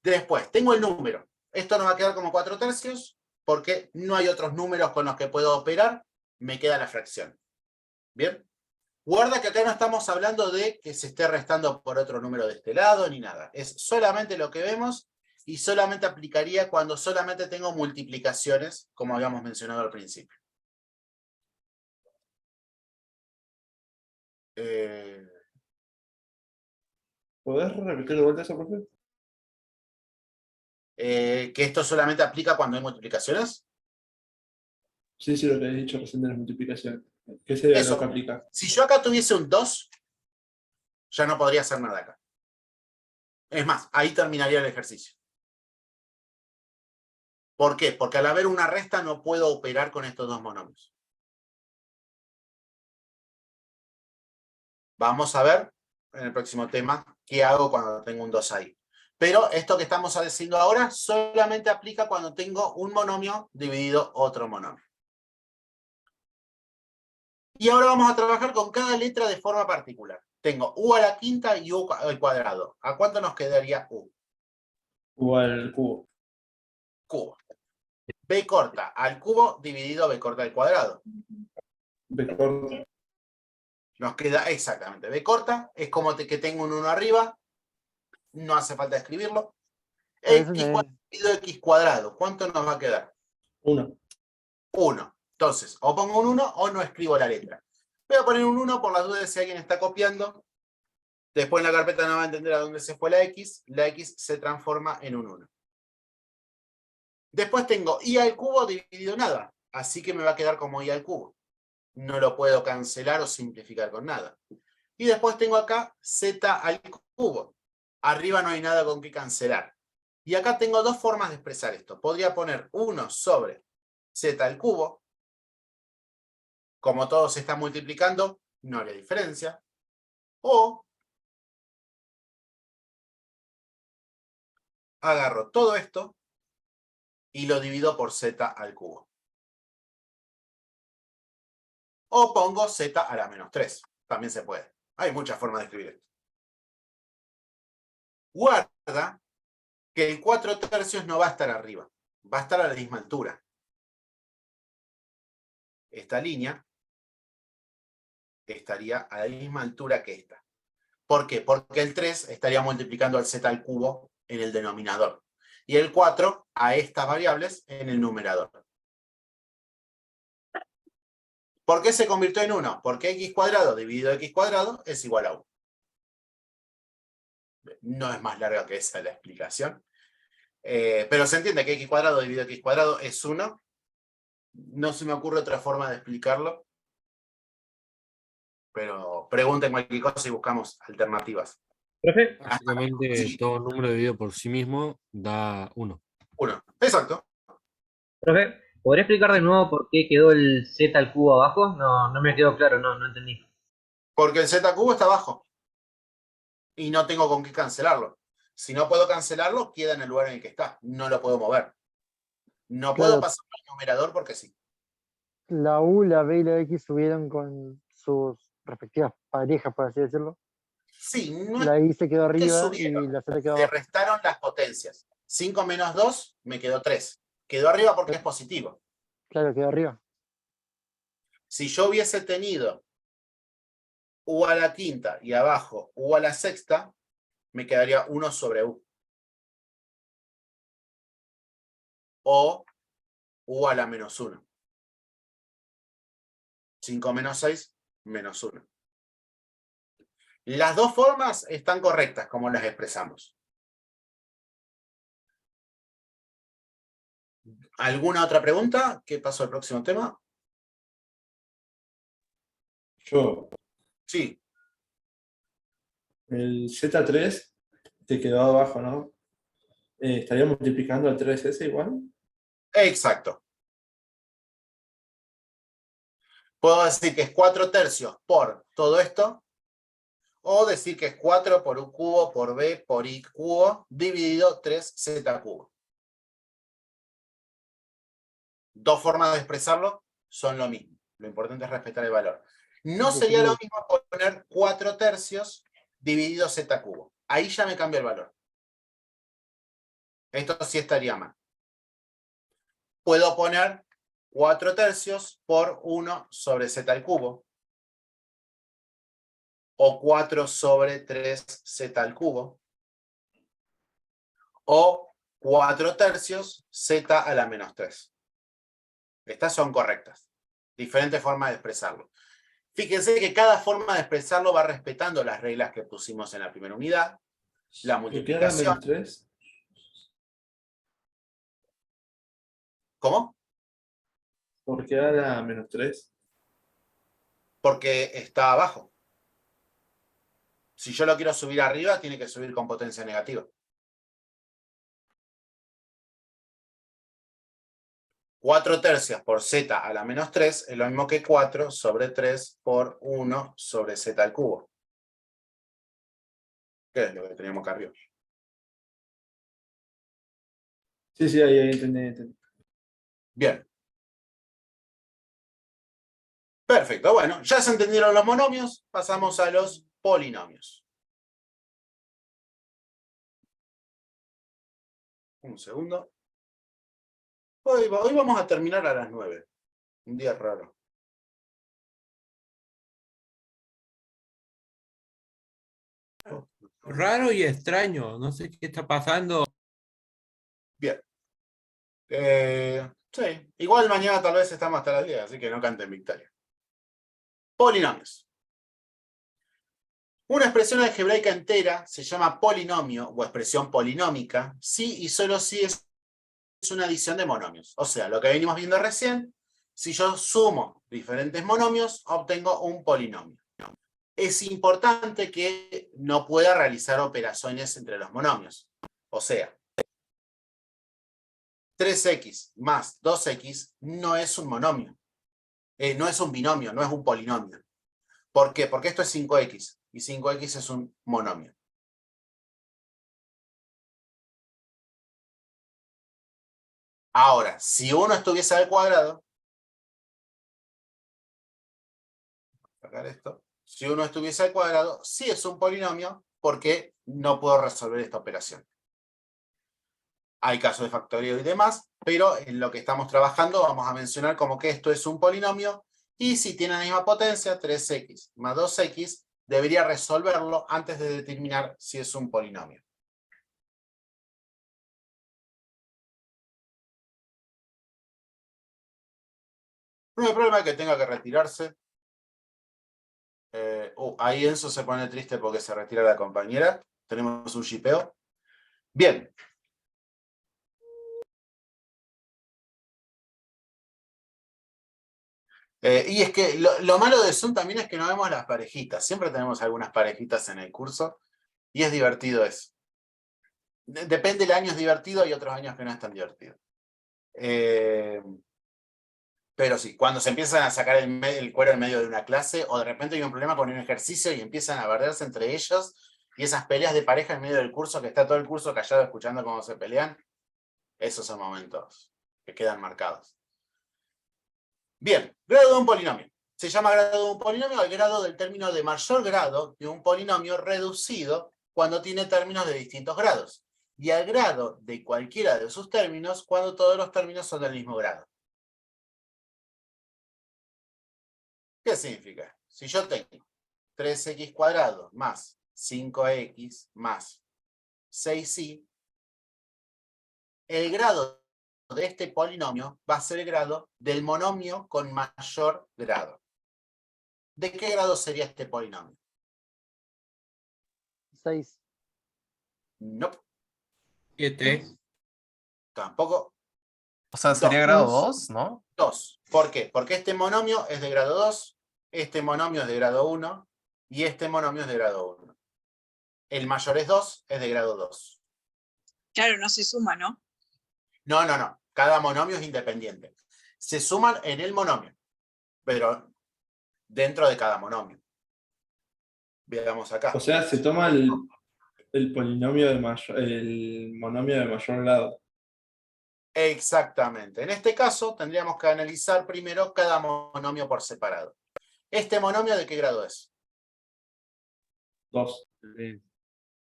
Después, tengo el número. Esto nos va a quedar como 4 tercios, porque no hay otros números con los que puedo operar. Me queda la fracción. ¿Bien? Guarda que acá no estamos hablando de que se esté restando por otro número de este lado, ni nada. Es solamente lo que vemos y solamente aplicaría cuando solamente tengo multiplicaciones, como habíamos mencionado al principio. ¿Podés repetir de vuelta eso, profe? Que esto solamente aplica cuando hay multiplicaciones. Sí, lo que he dicho recién de las multiplicaciones. ¿Qué sería Eso. lo que aplica? Si yo acá tuviese un 2, ya no podría hacer nada acá. Es más, ahí terminaría el ejercicio. ¿Por qué? Porque al haber una resta no puedo operar con estos dos monomios. Vamos a ver en el próximo tema qué hago cuando tengo un 2 ahí. Pero esto que estamos haciendo ahora solamente aplica cuando tengo un monomio dividido otro monomio. Y ahora vamos a trabajar con cada letra de forma particular. Tengo u a la quinta y u al cuadrado. ¿A cuánto nos quedaría u? U al cubo. Cubo. B corta al cubo dividido b corta al cuadrado. B corta. Nos queda exactamente b corta. Es como que tengo un 1 arriba. No hace falta escribirlo. X dividido x cuadrado. ¿Cuánto nos va a quedar? 1. 1. Entonces, o pongo un 1 o no escribo la letra. Voy a poner un 1 por las dudas de si alguien está copiando. Después en la carpeta no va a entender a dónde se fue la X. La X se transforma en un 1. Después tengo y al cubo dividido nada. Así que me va a quedar como y al cubo. No lo puedo cancelar o simplificar con nada. Y después tengo acá z al cubo. Arriba no hay nada con que cancelar. Y acá tengo dos formas de expresar esto. Podría poner 1 sobre z al cubo. Como todo se está multiplicando, no hay diferencia. O agarro todo esto y lo divido por z al cubo. O pongo z a la menos 3. También se puede. Hay muchas formas de escribir esto. Guarda que el 4 tercios no va a estar arriba. Va a estar a la misma altura. Esta línea estaría a la misma altura que esta. ¿Por qué? Porque el 3 estaría multiplicando al z al cubo en el denominador. Y el 4 a estas variables en el numerador. ¿Por qué se convirtió en 1? Porque x cuadrado dividido x cuadrado es igual a 1. No es más larga que esa la explicación. Pero se entiende que x cuadrado dividido x cuadrado es 1. No se me ocurre otra forma de explicarlo. Pero pregunten cualquier cosa y buscamos alternativas. ¿Profe? Básicamente Sí. todo número dividido por sí mismo da 1. 1. Exacto. Profe, ¿podría explicar de nuevo por qué quedó el z al cubo abajo? No me quedó claro, no entendí. Porque el z cubo está abajo. Y no tengo con qué cancelarlo. Si no puedo cancelarlo, queda en el lugar en el que está. No lo puedo mover. No puedo Claro. pasar al numerador porque sí. La U, la B y la X subieron con sus respectivas parejas, por así decirlo. Sí, no La Y se quedó es que arriba y subieron. la Z quedó Se abajo. restaron las potencias. 5 menos 2 me quedó 3. Quedó arriba porque es positivo. Claro, quedó arriba. Si yo hubiese tenido u a la quinta y abajo u a la sexta, me quedaría 1 sobre u. O u a la menos 1. 5 menos 6, menos 1. Las dos formas están correctas como las expresamos. ¿Alguna otra pregunta? ¿Qué pasó al próximo tema? Yo, Sí. el Z3 te quedó abajo, ¿no? ¿Estaría multiplicando al 3S igual? Exacto. Puedo decir que es 4 tercios por todo esto, o decir que es 4 por u cubo por b por i cubo dividido 3z cubo. Dos formas de expresarlo son lo mismo. Lo importante es respetar el valor. No sería lo mismo poner 4 tercios dividido z cubo. Ahí ya me cambia el valor. Esto sí estaría mal. Puedo poner 4/3 por 1 sobre z al cubo. O 4 sobre 3z al cubo. O 4/3 z a la menos 3. Estas son correctas. Diferentes formas de expresarlo. Fíjense que cada forma de expresarlo va respetando las reglas que pusimos en la primera unidad. La ¿Por qué da multiplicación. menos 3? ¿Cómo? ¿Por qué da la menos 3? Porque está abajo. Si yo lo quiero subir arriba, tiene que subir con potencia negativa. 4/3 por z a la menos 3 es lo mismo que 4 sobre 3 por 1 sobre z al cubo. ¿Qué es lo que teníamos acá arriba? Sí, ahí entendí. Bien. Perfecto. Bueno, ya se entendieron los monomios. Pasamos a los polinomios. Un segundo. Hoy vamos a terminar a las 9. Un día raro. Raro y extraño, no sé qué está pasando. Bien. Sí. Igual mañana tal vez estamos hasta las 10, así que no canten victoria. Polinomios. Una expresión algebraica entera se llama polinomio o expresión polinómica si y solo si es una adición de monomios. O sea, lo que venimos viendo recién, si yo sumo diferentes monomios, obtengo un polinomio. Es importante que no pueda realizar operaciones entre los monomios. O sea, 3x más 2x no es un monomio. No es un binomio, no es un polinomio. ¿Por qué? Porque esto es 5x y 5x es un monomio. Ahora, si uno estuviese al cuadrado, sacar esto, si uno estuviese al cuadrado, sí es un polinomio porque no puedo resolver esta operación. Hay casos de factorio y demás, pero en lo que estamos trabajando vamos a mencionar como que esto es un polinomio y si tiene la misma potencia, 3x más 2x, debería resolverlo antes de determinar si es un polinomio. No hay problema que tenga que retirarse. Ahí Enzo se pone triste porque se retira la compañera. Tenemos un shipeo. Bien. Y es que lo malo de Zoom también es que no vemos las parejitas. Siempre tenemos algunas parejitas en el curso. Y es divertido eso. Depende del año, es divertido, y otros años que no es tan divertido. Pero sí, cuando se empiezan a sacar el cuero en medio de una clase, o de repente hay un problema con un ejercicio y empiezan a bardearse entre ellos, y esas peleas de pareja en medio del curso, que está todo el curso callado escuchando cómo se pelean, esos son momentos que quedan marcados. Bien, grado de un polinomio. Se llama grado de un polinomio el grado del término de mayor grado de un polinomio reducido cuando tiene términos de distintos grados, y al grado de cualquiera de sus términos cuando todos los términos son del mismo grado. ¿Qué significa? Si yo tengo 3x cuadrado más 5x más 6y, el grado de este polinomio va a ser el grado del monomio con mayor grado. ¿De qué grado sería este polinomio? 6. No. 7. Tampoco. O sea, sería grado 2, ¿no? 2. ¿Por qué? Porque este monomio es de grado 2, este monomio es de grado 1 y este monomio es de grado 1. El mayor es 2, es de grado 2. Claro, no se suma, ¿no? No. Cada monomio es independiente. Se suman en el monomio, pero dentro de cada monomio. Veamos acá. O sea, se toma el polinomio de el monomio de mayor grado. Exactamente. En este caso, tendríamos que analizar primero cada monomio por separado. ¿Este monomio de qué grado es? 2.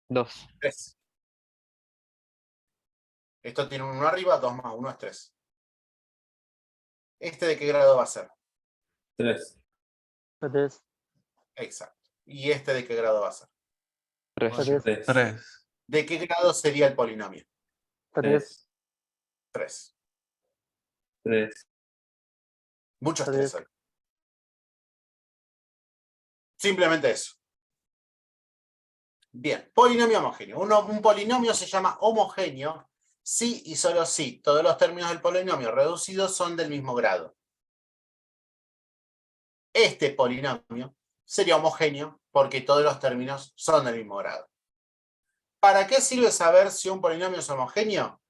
2. 3. Esto tiene un 1 arriba, 2 más 1 es 3. ¿Este de qué grado va a ser? 3. 3. Exacto. ¿Y este de qué grado va a ser? 3. 3. ¿De qué grado sería el polinomio? 3. 3. 3. Muchos 3. 3 hoy. Simplemente eso. Bien, polinomio homogéneo. Un polinomio se llama homogéneo si y solo si todos los términos del polinomio reducidos son del mismo grado. Este polinomio sería homogéneo porque todos los términos son del mismo grado. ¿Para qué sirve saber si un polinomio es homogéneo?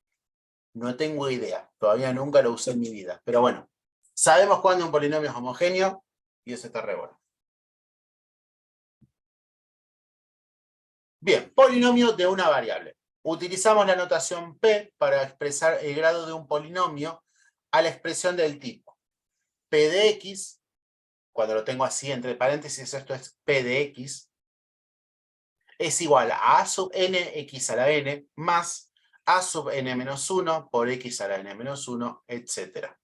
No tengo idea. Todavía nunca lo usé en mi vida. Pero bueno, sabemos cuándo un polinomio es homogéneo y eso está re bueno. Bien, polinomio de una variable. Utilizamos la notación P para expresar el grado de un polinomio a la expresión del tipo P de X, cuando lo tengo así entre paréntesis, esto es P de X, es igual a sub n x a la n más a sub n menos 1 por x a la n menos 1, etc.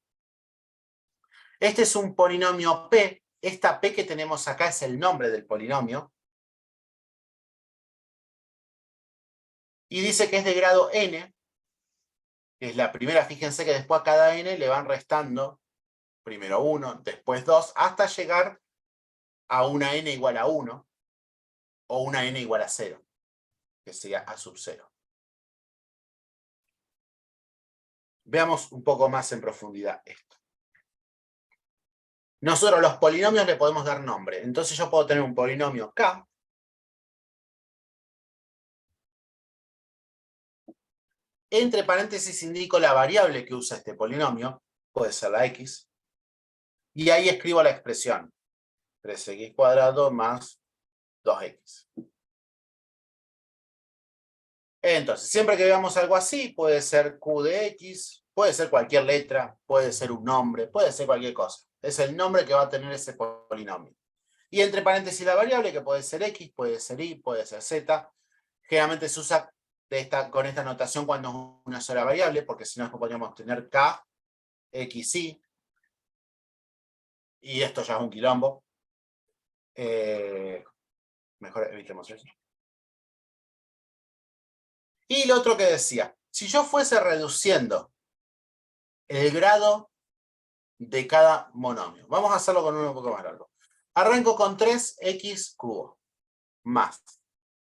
Este es un polinomio P. Esta P que tenemos acá es el nombre del polinomio. Y dice que es de grado n, que es la primera. Fíjense que después a cada n le van restando, primero 1, después 2, hasta llegar a una n igual a 1, o una n igual a 0, que sería a sub 0. Veamos un poco más en profundidad esto. Nosotros los polinomios le podemos dar nombre. Entonces yo puedo tener un polinomio K, entre paréntesis indico la variable que usa este polinomio, puede ser la x, y ahí escribo la expresión 3x cuadrado más 2x. Entonces, siempre que veamos algo así, puede ser q de x, puede ser cualquier letra, puede ser un nombre, puede ser cualquier cosa. Es el nombre que va a tener ese polinomio. Y entre paréntesis la variable, que puede ser x, puede ser y, puede ser z. Generalmente se usa con esta notación cuando es una sola variable, porque si no podríamos tener k, x, y. Y esto ya es un quilombo. Mejor evitemos eso. Y lo otro que decía, si yo fuese reduciendo el grado de cada monomio, vamos a hacerlo con uno un poco más largo. Arranco con 3x cubo más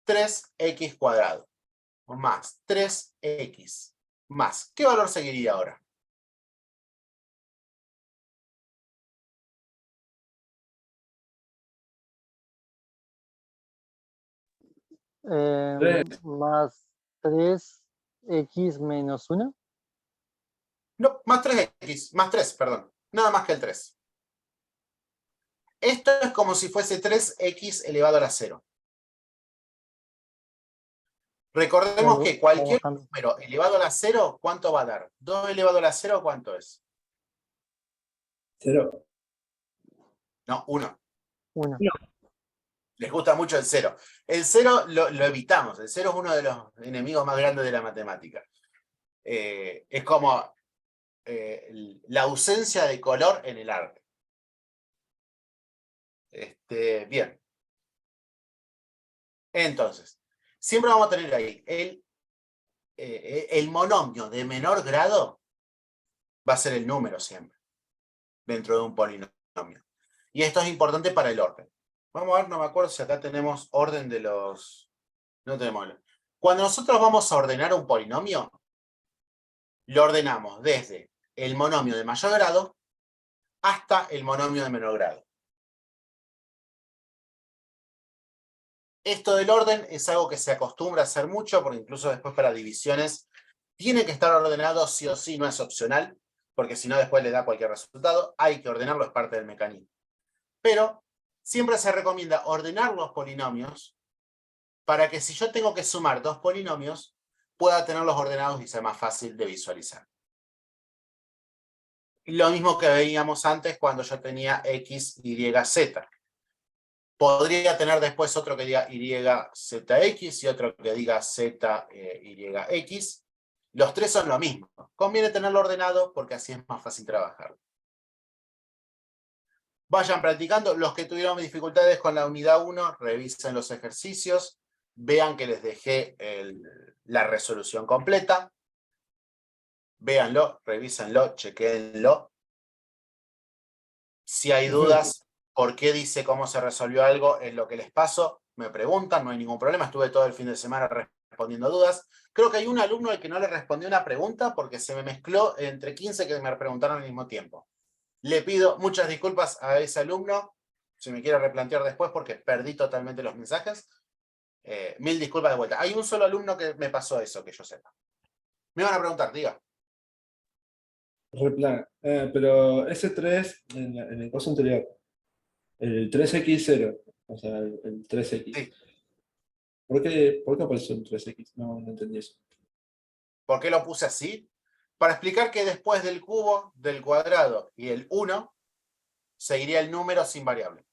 3x cuadrado más 3x más. ¿Qué valor seguiría ahora? Más 3x menos 1. No, más 3x, más 3, perdón. Nada más que el 3. Esto es como si fuese 3x elevado a la 0. Recordemos que cualquier número elevado a la 0, ¿cuánto va a dar? 2 elevado a la 0, ¿cuánto es? 0. No, 1. 1. Les gusta mucho el 0. El 0 lo evitamos. El 0 es uno de los enemigos más grandes de la matemática. Es como la ausencia de color en el arte. Bien. Entonces, siempre vamos a tener ahí el monomio de menor grado va a ser el número siempre, dentro de un polinomio. Y esto es importante para el orden. Vamos a ver, no me acuerdo si acá tenemos orden de los... No tenemos. Cuando nosotros vamos a ordenar un polinomio, lo ordenamos desde el monomio de mayor grado hasta el monomio de menor grado. Esto del orden es algo que se acostumbra a hacer mucho, porque incluso después para divisiones tiene que estar ordenado sí o sí, no es opcional, porque si no después le da cualquier resultado. Hay que ordenarlo, es parte del mecanismo. Pero siempre se recomienda ordenar los polinomios para que si yo tengo que sumar dos polinomios, pueda tenerlos ordenados y sea más fácil de visualizar. Lo mismo que veíamos antes cuando yo tenía x, y, z. Podría tener después otro que diga y, zx y otro que diga z, y, x. Los tres son lo mismo. Conviene tenerlo ordenado porque así es más fácil trabajar. Vayan practicando. Los que tuvieron dificultades con la unidad 1, revisen los ejercicios. Vean que les dejé la resolución completa. Véanlo, revísenlo, chequéenlo. Si hay dudas, ¿por qué dice cómo se resolvió algo en lo que les paso? Me preguntan, no hay ningún problema. Estuve todo el fin de semana respondiendo dudas. Creo que hay un alumno al que no le respondí una pregunta porque se me mezcló entre 15 que me preguntaron al mismo tiempo. Le pido muchas disculpas a ese alumno, si me quiere replantear después porque perdí totalmente los mensajes. Mil disculpas de vuelta. Hay un solo alumno que me pasó eso, que yo sepa. Me van a preguntar, diga. Replan. Pero ese 3 en el caso anterior, el 3x0, o sea, el 3x. Sí. ¿Por qué apareció el 3x? No entendí eso. ¿Por qué lo puse así? Para explicar que después del cubo, del cuadrado y el 1, seguiría el número sin variable.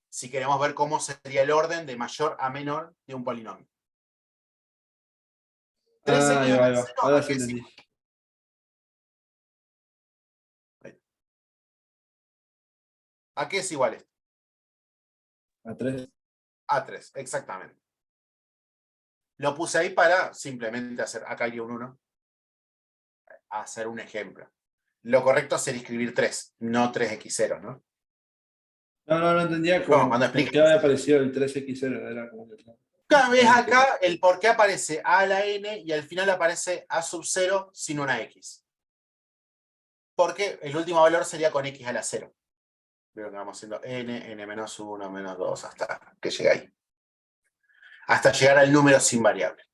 Si queremos ver cómo sería el orden de mayor a menor de un polinomio. 13 Ahí va, ahí va. Ahora ¿a sí qué entendí. sí? ¿A qué es igual esto? A 3. A 3, exactamente. Lo puse ahí para simplemente hacer, acá hay un 1, hacer un ejemplo. Lo correcto sería escribir 3, no 3x0, ¿no? No entendía No, cómo, cuando por explique. qué había aparecido el 3x0. Era como que... Cada vez acá el por qué aparece a a la n y al final aparece a sub 0 sin una x. Porque el último valor sería con x a la 0. Veo que vamos haciendo n menos 1, menos 2, hasta que llegue ahí. Hasta llegar al número sin variable.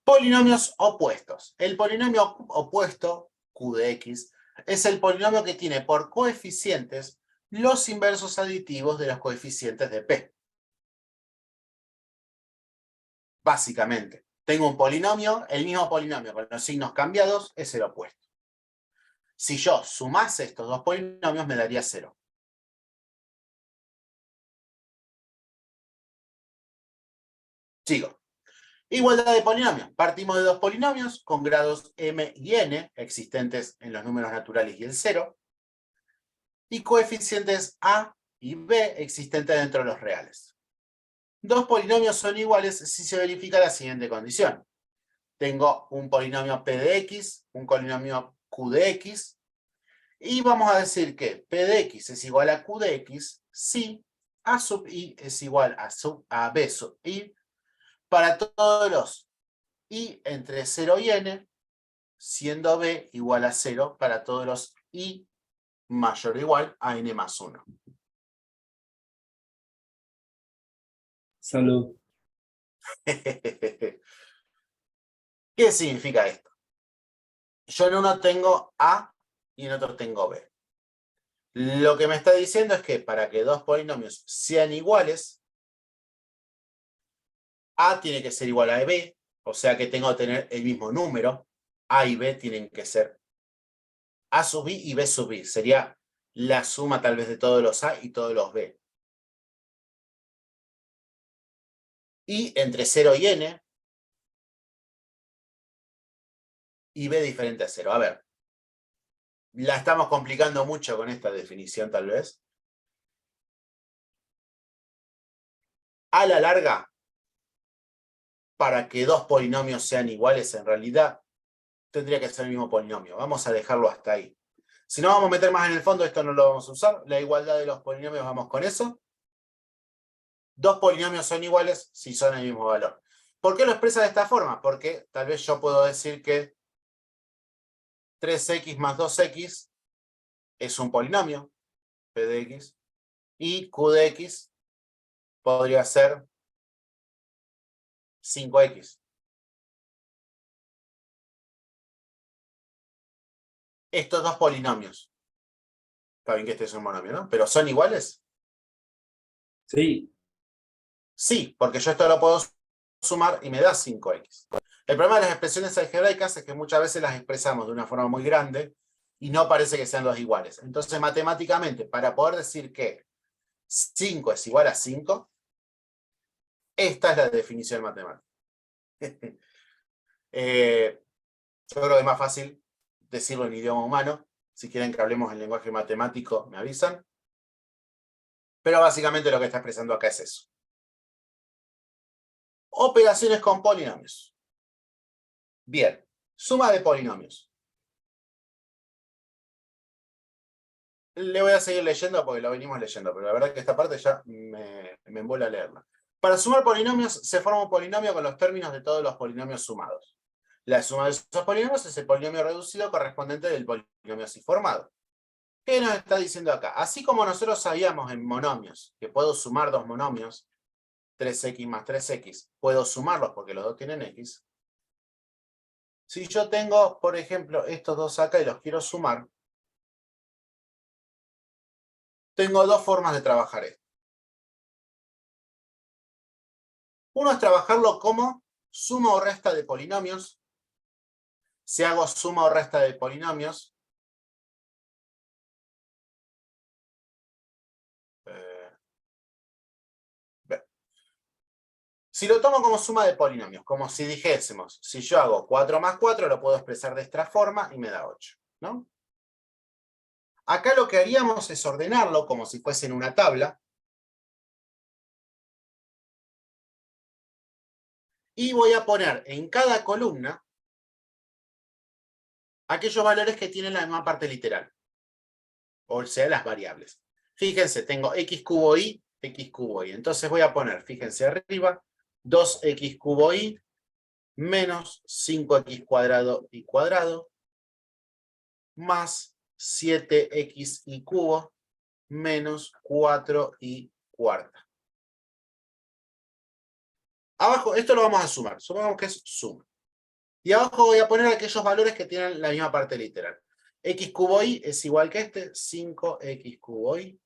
Polinomios opuestos. El polinomio opuesto, q de x, es el polinomio que tiene por coeficientes los inversos aditivos de los coeficientes de p. Básicamente, tengo un polinomio, el mismo polinomio con los signos cambiados es el opuesto. Si yo sumase estos dos polinomios me daría 0. Sigo. Igualdad de polinomios. Partimos de dos polinomios con grados m y n existentes en los números naturales y el 0. Y coeficientes a y b existentes dentro de los reales. Dos polinomios son iguales si se verifica la siguiente condición. Tengo un polinomio p de x, un polinomio q de x, y vamos a decir que p de x es igual a q de x si a sub i es igual a b sub i para todos los i entre 0 y n, siendo b igual a 0 para todos los i mayor o igual a n más 1. Salud. ¿Qué significa esto? Yo en uno tengo A y en otro tengo B. Lo que me está diciendo es que para que dos polinomios sean iguales, A tiene que ser igual a B, o sea que tengo que tener el mismo número. A y B tienen que ser A sub i y B sub i. Sería la suma tal vez de todos los A y todos los B. Y entre 0 y n, y b diferente a 0. A ver, la estamos complicando mucho con esta definición tal vez. A la larga, para que dos polinomios sean iguales en realidad, tendría que ser el mismo polinomio. Vamos a dejarlo hasta ahí. Si no vamos a meter más en el fondo, esto no lo vamos a usar. La igualdad de los polinomios, vamos con eso. Dos polinomios son iguales si son el mismo valor. ¿Por qué lo expresa de esta forma? Porque tal vez yo puedo decir que 3x más 2x es un polinomio, p de x, y q de x podría ser 5x. Estos dos polinomios, está bien que este es un monomio, ¿no? ¿Pero son iguales? Sí. Sí, porque yo esto lo puedo sumar y me da 5x. El problema de las expresiones algebraicas es que muchas veces las expresamos de una forma muy grande y no parece que sean dos iguales. Entonces, matemáticamente, para poder decir que 5 es igual a 5, esta es la definición matemática. Yo creo que es más fácil decirlo en idioma humano. Si quieren que hablemos en lenguaje matemático, me avisan. Pero básicamente lo que está expresando acá es eso. Operaciones con polinomios. Bien, suma de polinomios. Le voy a seguir leyendo porque lo venimos leyendo, pero la verdad es que esta parte ya me embola leerla. Para sumar polinomios se forma un polinomio con los términos de todos los polinomios sumados. La suma de esos polinomios es el polinomio reducido correspondiente del polinomio así formado. ¿Qué nos está diciendo acá? Así como nosotros sabíamos en monomios que puedo sumar dos monomios, 3x más 3x, puedo sumarlos porque los dos tienen x. Si yo tengo, por ejemplo, estos dos acá y los quiero sumar, tengo dos formas de trabajar esto. Uno es trabajarlo como suma o resta de polinomios. Si hago suma o resta de polinomios, si lo tomo como suma de polinomios, como si dijésemos, si yo hago 4 más 4, lo puedo expresar de esta forma y me da 8, ¿no? Acá lo que haríamos es ordenarlo como si fuese en una tabla. Y voy a poner en cada columna aquellos valores que tienen la misma parte literal. O sea, las variables. Fíjense, tengo x cubo y x cubo y. Entonces voy a poner, fíjense arriba, 2x cubo y menos 5x cuadrado y cuadrado más 7x y cubo menos 4 y cuarta. Abajo, esto lo vamos a sumar. Supongamos que es suma. Y abajo voy a poner aquellos valores que tienen la misma parte literal. X cubo y es igual que este, 5x cubo y.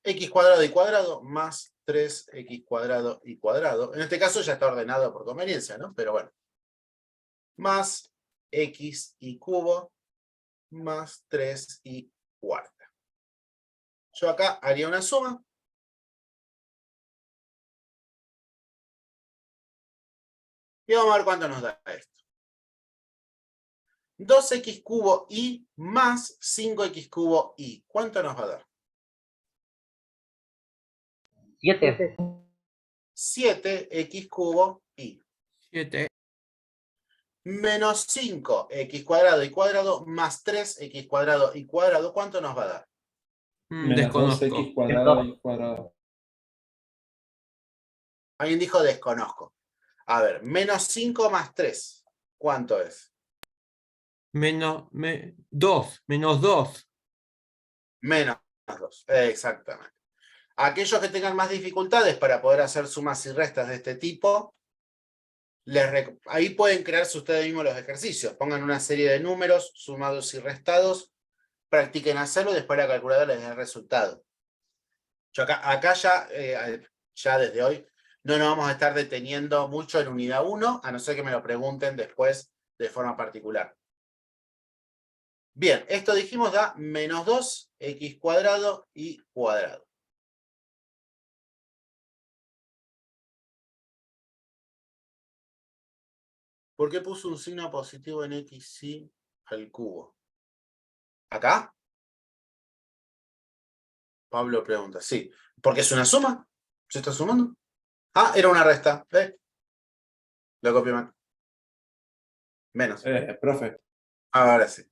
X cuadrado y cuadrado más 3x cuadrado y cuadrado. En este caso ya está ordenado por conveniencia, ¿no? Pero bueno. Más x y cubo más 3 y cuarta. Yo acá haría una suma. Y vamos a ver cuánto nos da esto. 2x cubo y más 5x cubo y. ¿Cuánto nos va a dar? 7. 7x cubo y. 7. Menos 5x cuadrado y cuadrado más 3x cuadrado y cuadrado. ¿Cuánto nos va a dar? Menos Desconozco. 2x cuadrado y cuadrado. Alguien dijo desconozco. A ver, menos 5 más 3. ¿Cuánto es? Menos 2. Menos 2. Menos 2. Exactamente. Aquellos que tengan más dificultades para poder hacer sumas y restas de este tipo, ahí pueden crearse ustedes mismos los ejercicios. Pongan una serie de números sumados y restados, practiquen hacerlo y después la calculadora les dé el resultado. Yo acá ya desde hoy no nos vamos a estar deteniendo mucho en unidad 1, a no ser que me lo pregunten después de forma particular. Bien, esto dijimos da menos 2x cuadrado y cuadrado. ¿Por qué puso un signo positivo en x y al cubo? ¿Acá? Pablo pregunta, sí. ¿Porque es una suma? ¿Se está sumando? Ah, era una resta. Lo copié mal. Menos. Profe. Ahora sí.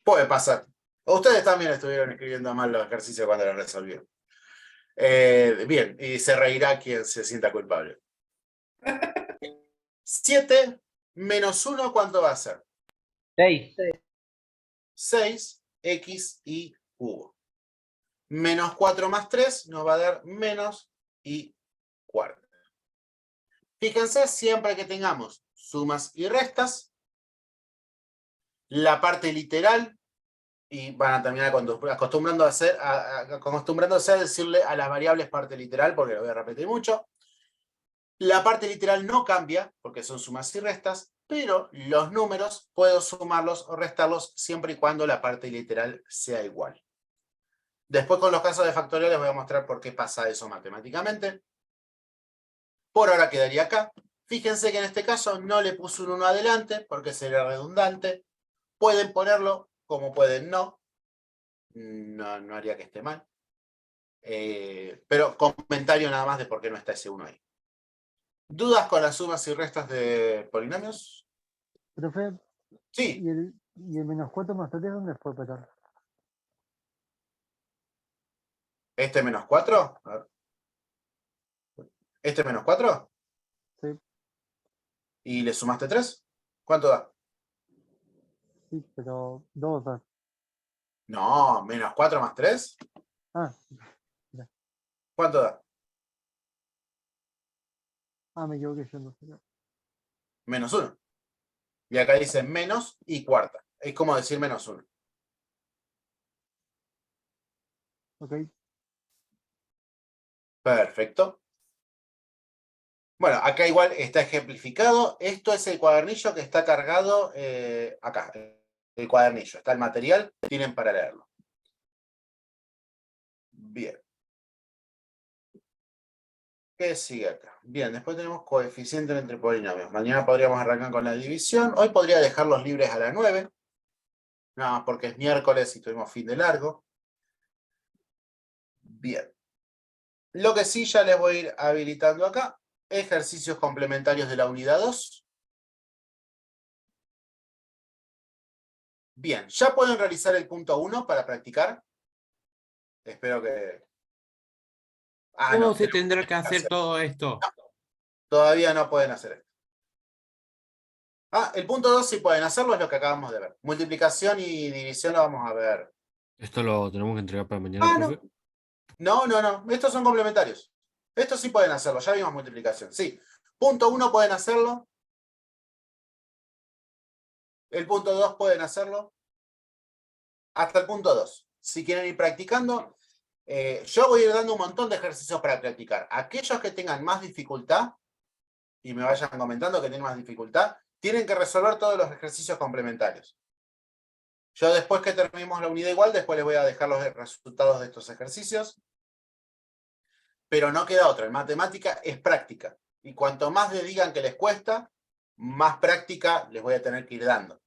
Puede pasar. Ustedes también estuvieron escribiendo mal los ejercicios cuando los resolvieron. Bien, y se reirá quien se sienta culpable. 7 menos 1, ¿cuánto va a ser? 6. 6x y cubo. Menos 4 más 3 nos va a dar menos y cuarta. Fíjense, siempre que tengamos sumas y restas, la parte literal, y van a terminar acostumbrándose a decirle a las variables parte literal, porque lo voy a repetir mucho. La parte literal no cambia, porque son sumas y restas, pero los números puedo sumarlos o restarlos siempre y cuando la parte literal sea igual. Después con los casos de factorial les voy a mostrar por qué pasa eso matemáticamente. Por ahora quedaría acá. Fíjense que en este caso no le puse un 1 adelante porque sería redundante. Pueden ponerlo, como pueden no. No haría que esté mal. Pero comentario nada más de por qué no está ese 1 ahí. ¿Dudas con las sumas y restas de polinomios? Profe, Sí. ¿y el -4 más 3 dónde fue parar? ¿Este -4? A ver. ¿Este -4? Sí. ¿Y le sumaste 3? ¿Cuánto da? Sí, pero 2 da. No, -4 más 3. Ah, ¿Cuánto da? me equivoqué yo, no sé. -1. Y acá dice menos y cuarta. Es como decir -1. Ok. Perfecto. Bueno, acá igual está ejemplificado. Esto es el cuadernillo que está cargado acá. El cuadernillo. Está el material. Tienen para leerlo. Bien. ¿Qué sigue acá? Bien, después tenemos coeficiente entre polinomios. Mañana podríamos arrancar con la división. Hoy podría dejarlos libres a las 9. Nada más porque es miércoles y tuvimos fin de largo. Bien. Lo que sí ya les voy a ir habilitando acá. Ejercicios complementarios de la unidad 2. Bien, ¿ya pueden realizar el punto 1 para practicar? Espero que... ¿Cómo no, se tendrá que hacer todo esto? todavía no pueden hacer esto. El punto 2 sí pueden hacerlo, es lo que acabamos de ver. Multiplicación y división lo vamos a ver. ¿Esto lo tenemos que entregar para mañana, profe? No. Estos son complementarios. Estos sí pueden hacerlo, ya vimos multiplicación. Sí. Punto 1 pueden hacerlo. El punto 2 pueden hacerlo. Hasta el punto 2. Si quieren ir practicando, yo voy a ir dando un montón de ejercicios para practicar. Aquellos que tengan más dificultad, y me vayan comentando que tienen más dificultad, tienen que resolver todos los ejercicios complementarios. Yo después que terminemos la unidad igual, después les voy a dejar los resultados de estos ejercicios. Pero no queda otra. En matemática es práctica. Y cuanto más les digan que les cuesta, más práctica les voy a tener que ir dando.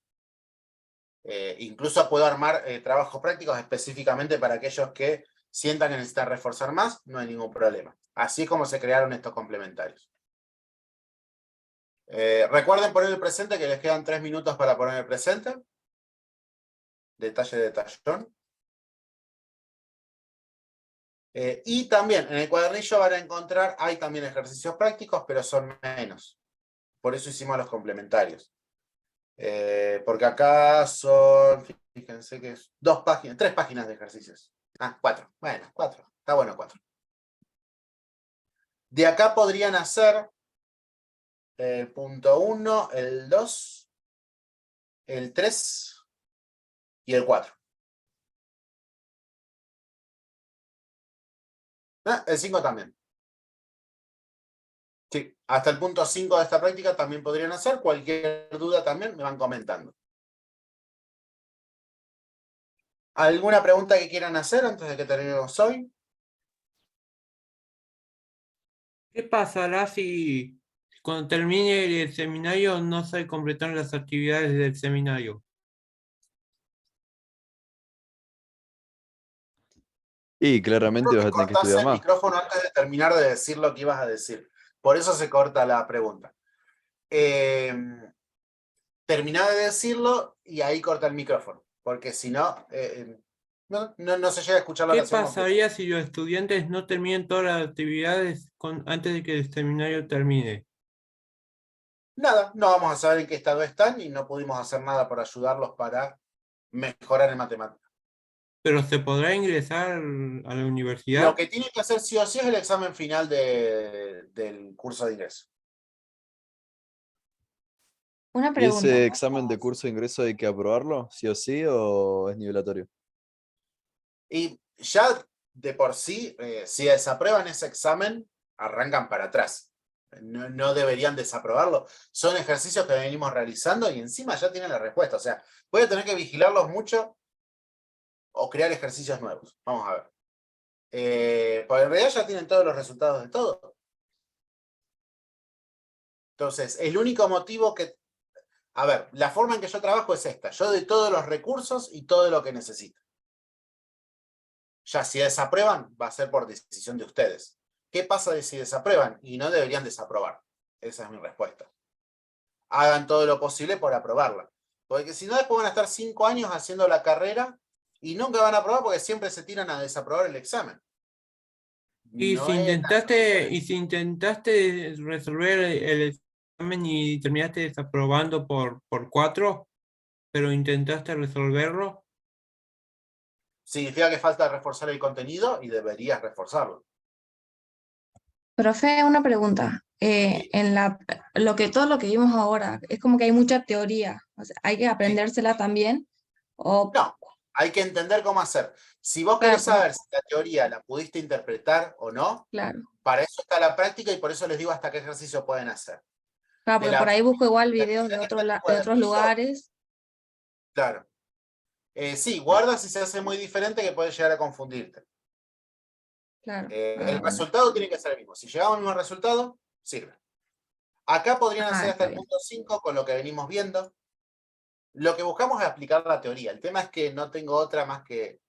Incluso puedo armar trabajos prácticos específicamente para aquellos que sientan que necesitan reforzar más, no hay ningún problema. Así es como se crearon estos complementarios. Recuerden poner el presente, que les quedan 3 minutos para poner el presente. Detalle de detallón. Y también en el cuadernillo van a encontrar, hay también ejercicios prácticos, pero son menos. Por eso hicimos los complementarios. Porque acá son, fíjense que es 3 páginas de ejercicios. 4. Bueno, 4. Está bueno 4. De acá podrían hacer el punto 1, el 2, el 3 y el 4. El 5 también. Sí, hasta el punto 5 de esta práctica también podrían hacer. Cualquier duda también me van comentando. ¿Alguna pregunta que quieran hacer antes de que terminemos hoy? ¿Qué pasará si cuando termine el seminario no se completaron las actividades del seminario? Y claramente vas a tener que Cortás estudiar el más. micrófono antes de terminar de decir lo que ibas a decir. Por eso se corta la pregunta. Terminá de decirlo y ahí corta el micrófono. Porque si no, no se llega a escuchar la ¿Qué oración completa. pasaría si los estudiantes no terminan todas las actividades antes de que el seminario termine? Nada, no vamos a saber en qué estado están y no pudimos hacer nada por ayudarlos para mejorar en matemáticas. ¿Pero se podrá ingresar a la universidad? Lo que tiene que hacer sí o sí es el examen final del curso de ingreso. Una ¿Y pregunta. ese examen de curso de ingreso hay que aprobarlo, sí o sí, o es nivelatorio? Y ya de por sí, si desaprueban ese examen, arrancan para atrás. No deberían desaprobarlo. Son ejercicios que venimos realizando y encima ya tienen la respuesta. O sea, voy a tener que vigilarlos mucho o crear ejercicios nuevos. Vamos a ver. Porque en realidad ya tienen todos los resultados de todo. Entonces, el único motivo que... A ver, la forma en que yo trabajo es esta. Yo doy todos los recursos y todo lo que necesito. Ya si desaprueban, va a ser por decisión de ustedes. ¿Qué pasa si desaprueban? Y no deberían desaprobar. Esa es mi respuesta. Hagan todo lo posible por aprobarla. Porque si no, después van a estar 5 años haciendo la carrera y nunca van a aprobar porque siempre se tiran a desaprobar el examen. Y No si es intentaste resolver el examen y terminaste desaprobando por 4, pero intentaste resolverlo, significa que falta reforzar el contenido y deberías reforzarlo. Profe, una pregunta. Sí. Todo lo que vimos ahora, es como que hay mucha teoría. O sea, ¿hay que aprendérsela también? O, No, hay que entender cómo hacer. Si vos Claro, querés saber si la teoría la pudiste interpretar o no, claro, para eso está la práctica y por eso les digo hasta qué ejercicio pueden hacer. claro, De porque la por ahí busco igual la videos de actividad que otros está en el de otros cuadernillo, lugares. claro. Sí, guarda si se hace muy diferente que puede llegar a confundirte. Claro. El Bueno. resultado tiene que ser el mismo. Si llegamos al mismo resultado, sirve. Acá podrían hacer hasta Está el bien. punto 5 con lo que venimos viendo. Lo que buscamos es aplicar la teoría. El tema es que no tengo otra más que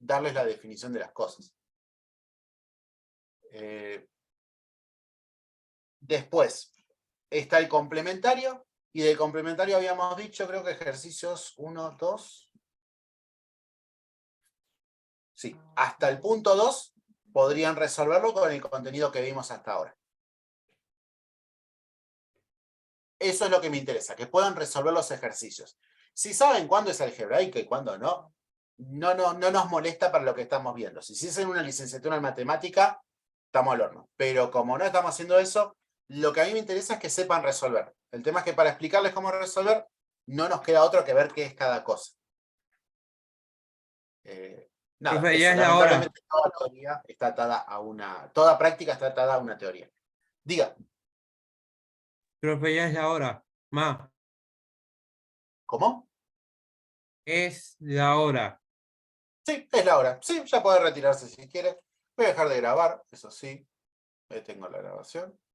darles la definición de las cosas. Después está el complementario. Y del complementario habíamos dicho, creo que ejercicios 1, 2. Sí, hasta el punto 2 podrían resolverlo con el contenido que vimos hasta ahora. Eso es lo que me interesa, que puedan resolver los ejercicios. Si saben cuándo es algebraica y cuándo no, no nos molesta para lo que estamos viendo. Si hacen una licenciatura en matemática, estamos al horno. Pero como no estamos haciendo eso, lo que a mí me interesa es que sepan resolver. El tema es que para explicarles cómo resolver, no nos queda otro que ver qué es cada cosa. Nada, profe, eso. ya es la hora. Lamentablemente toda teoría está atada a toda práctica está atada a una teoría. Diga. Profe, ya es la hora. ¿Cómo? Es la hora. Sí, es la hora. Sí, ya puede retirarse si quiere. Voy a dejar de grabar, eso sí. Tengo la grabación.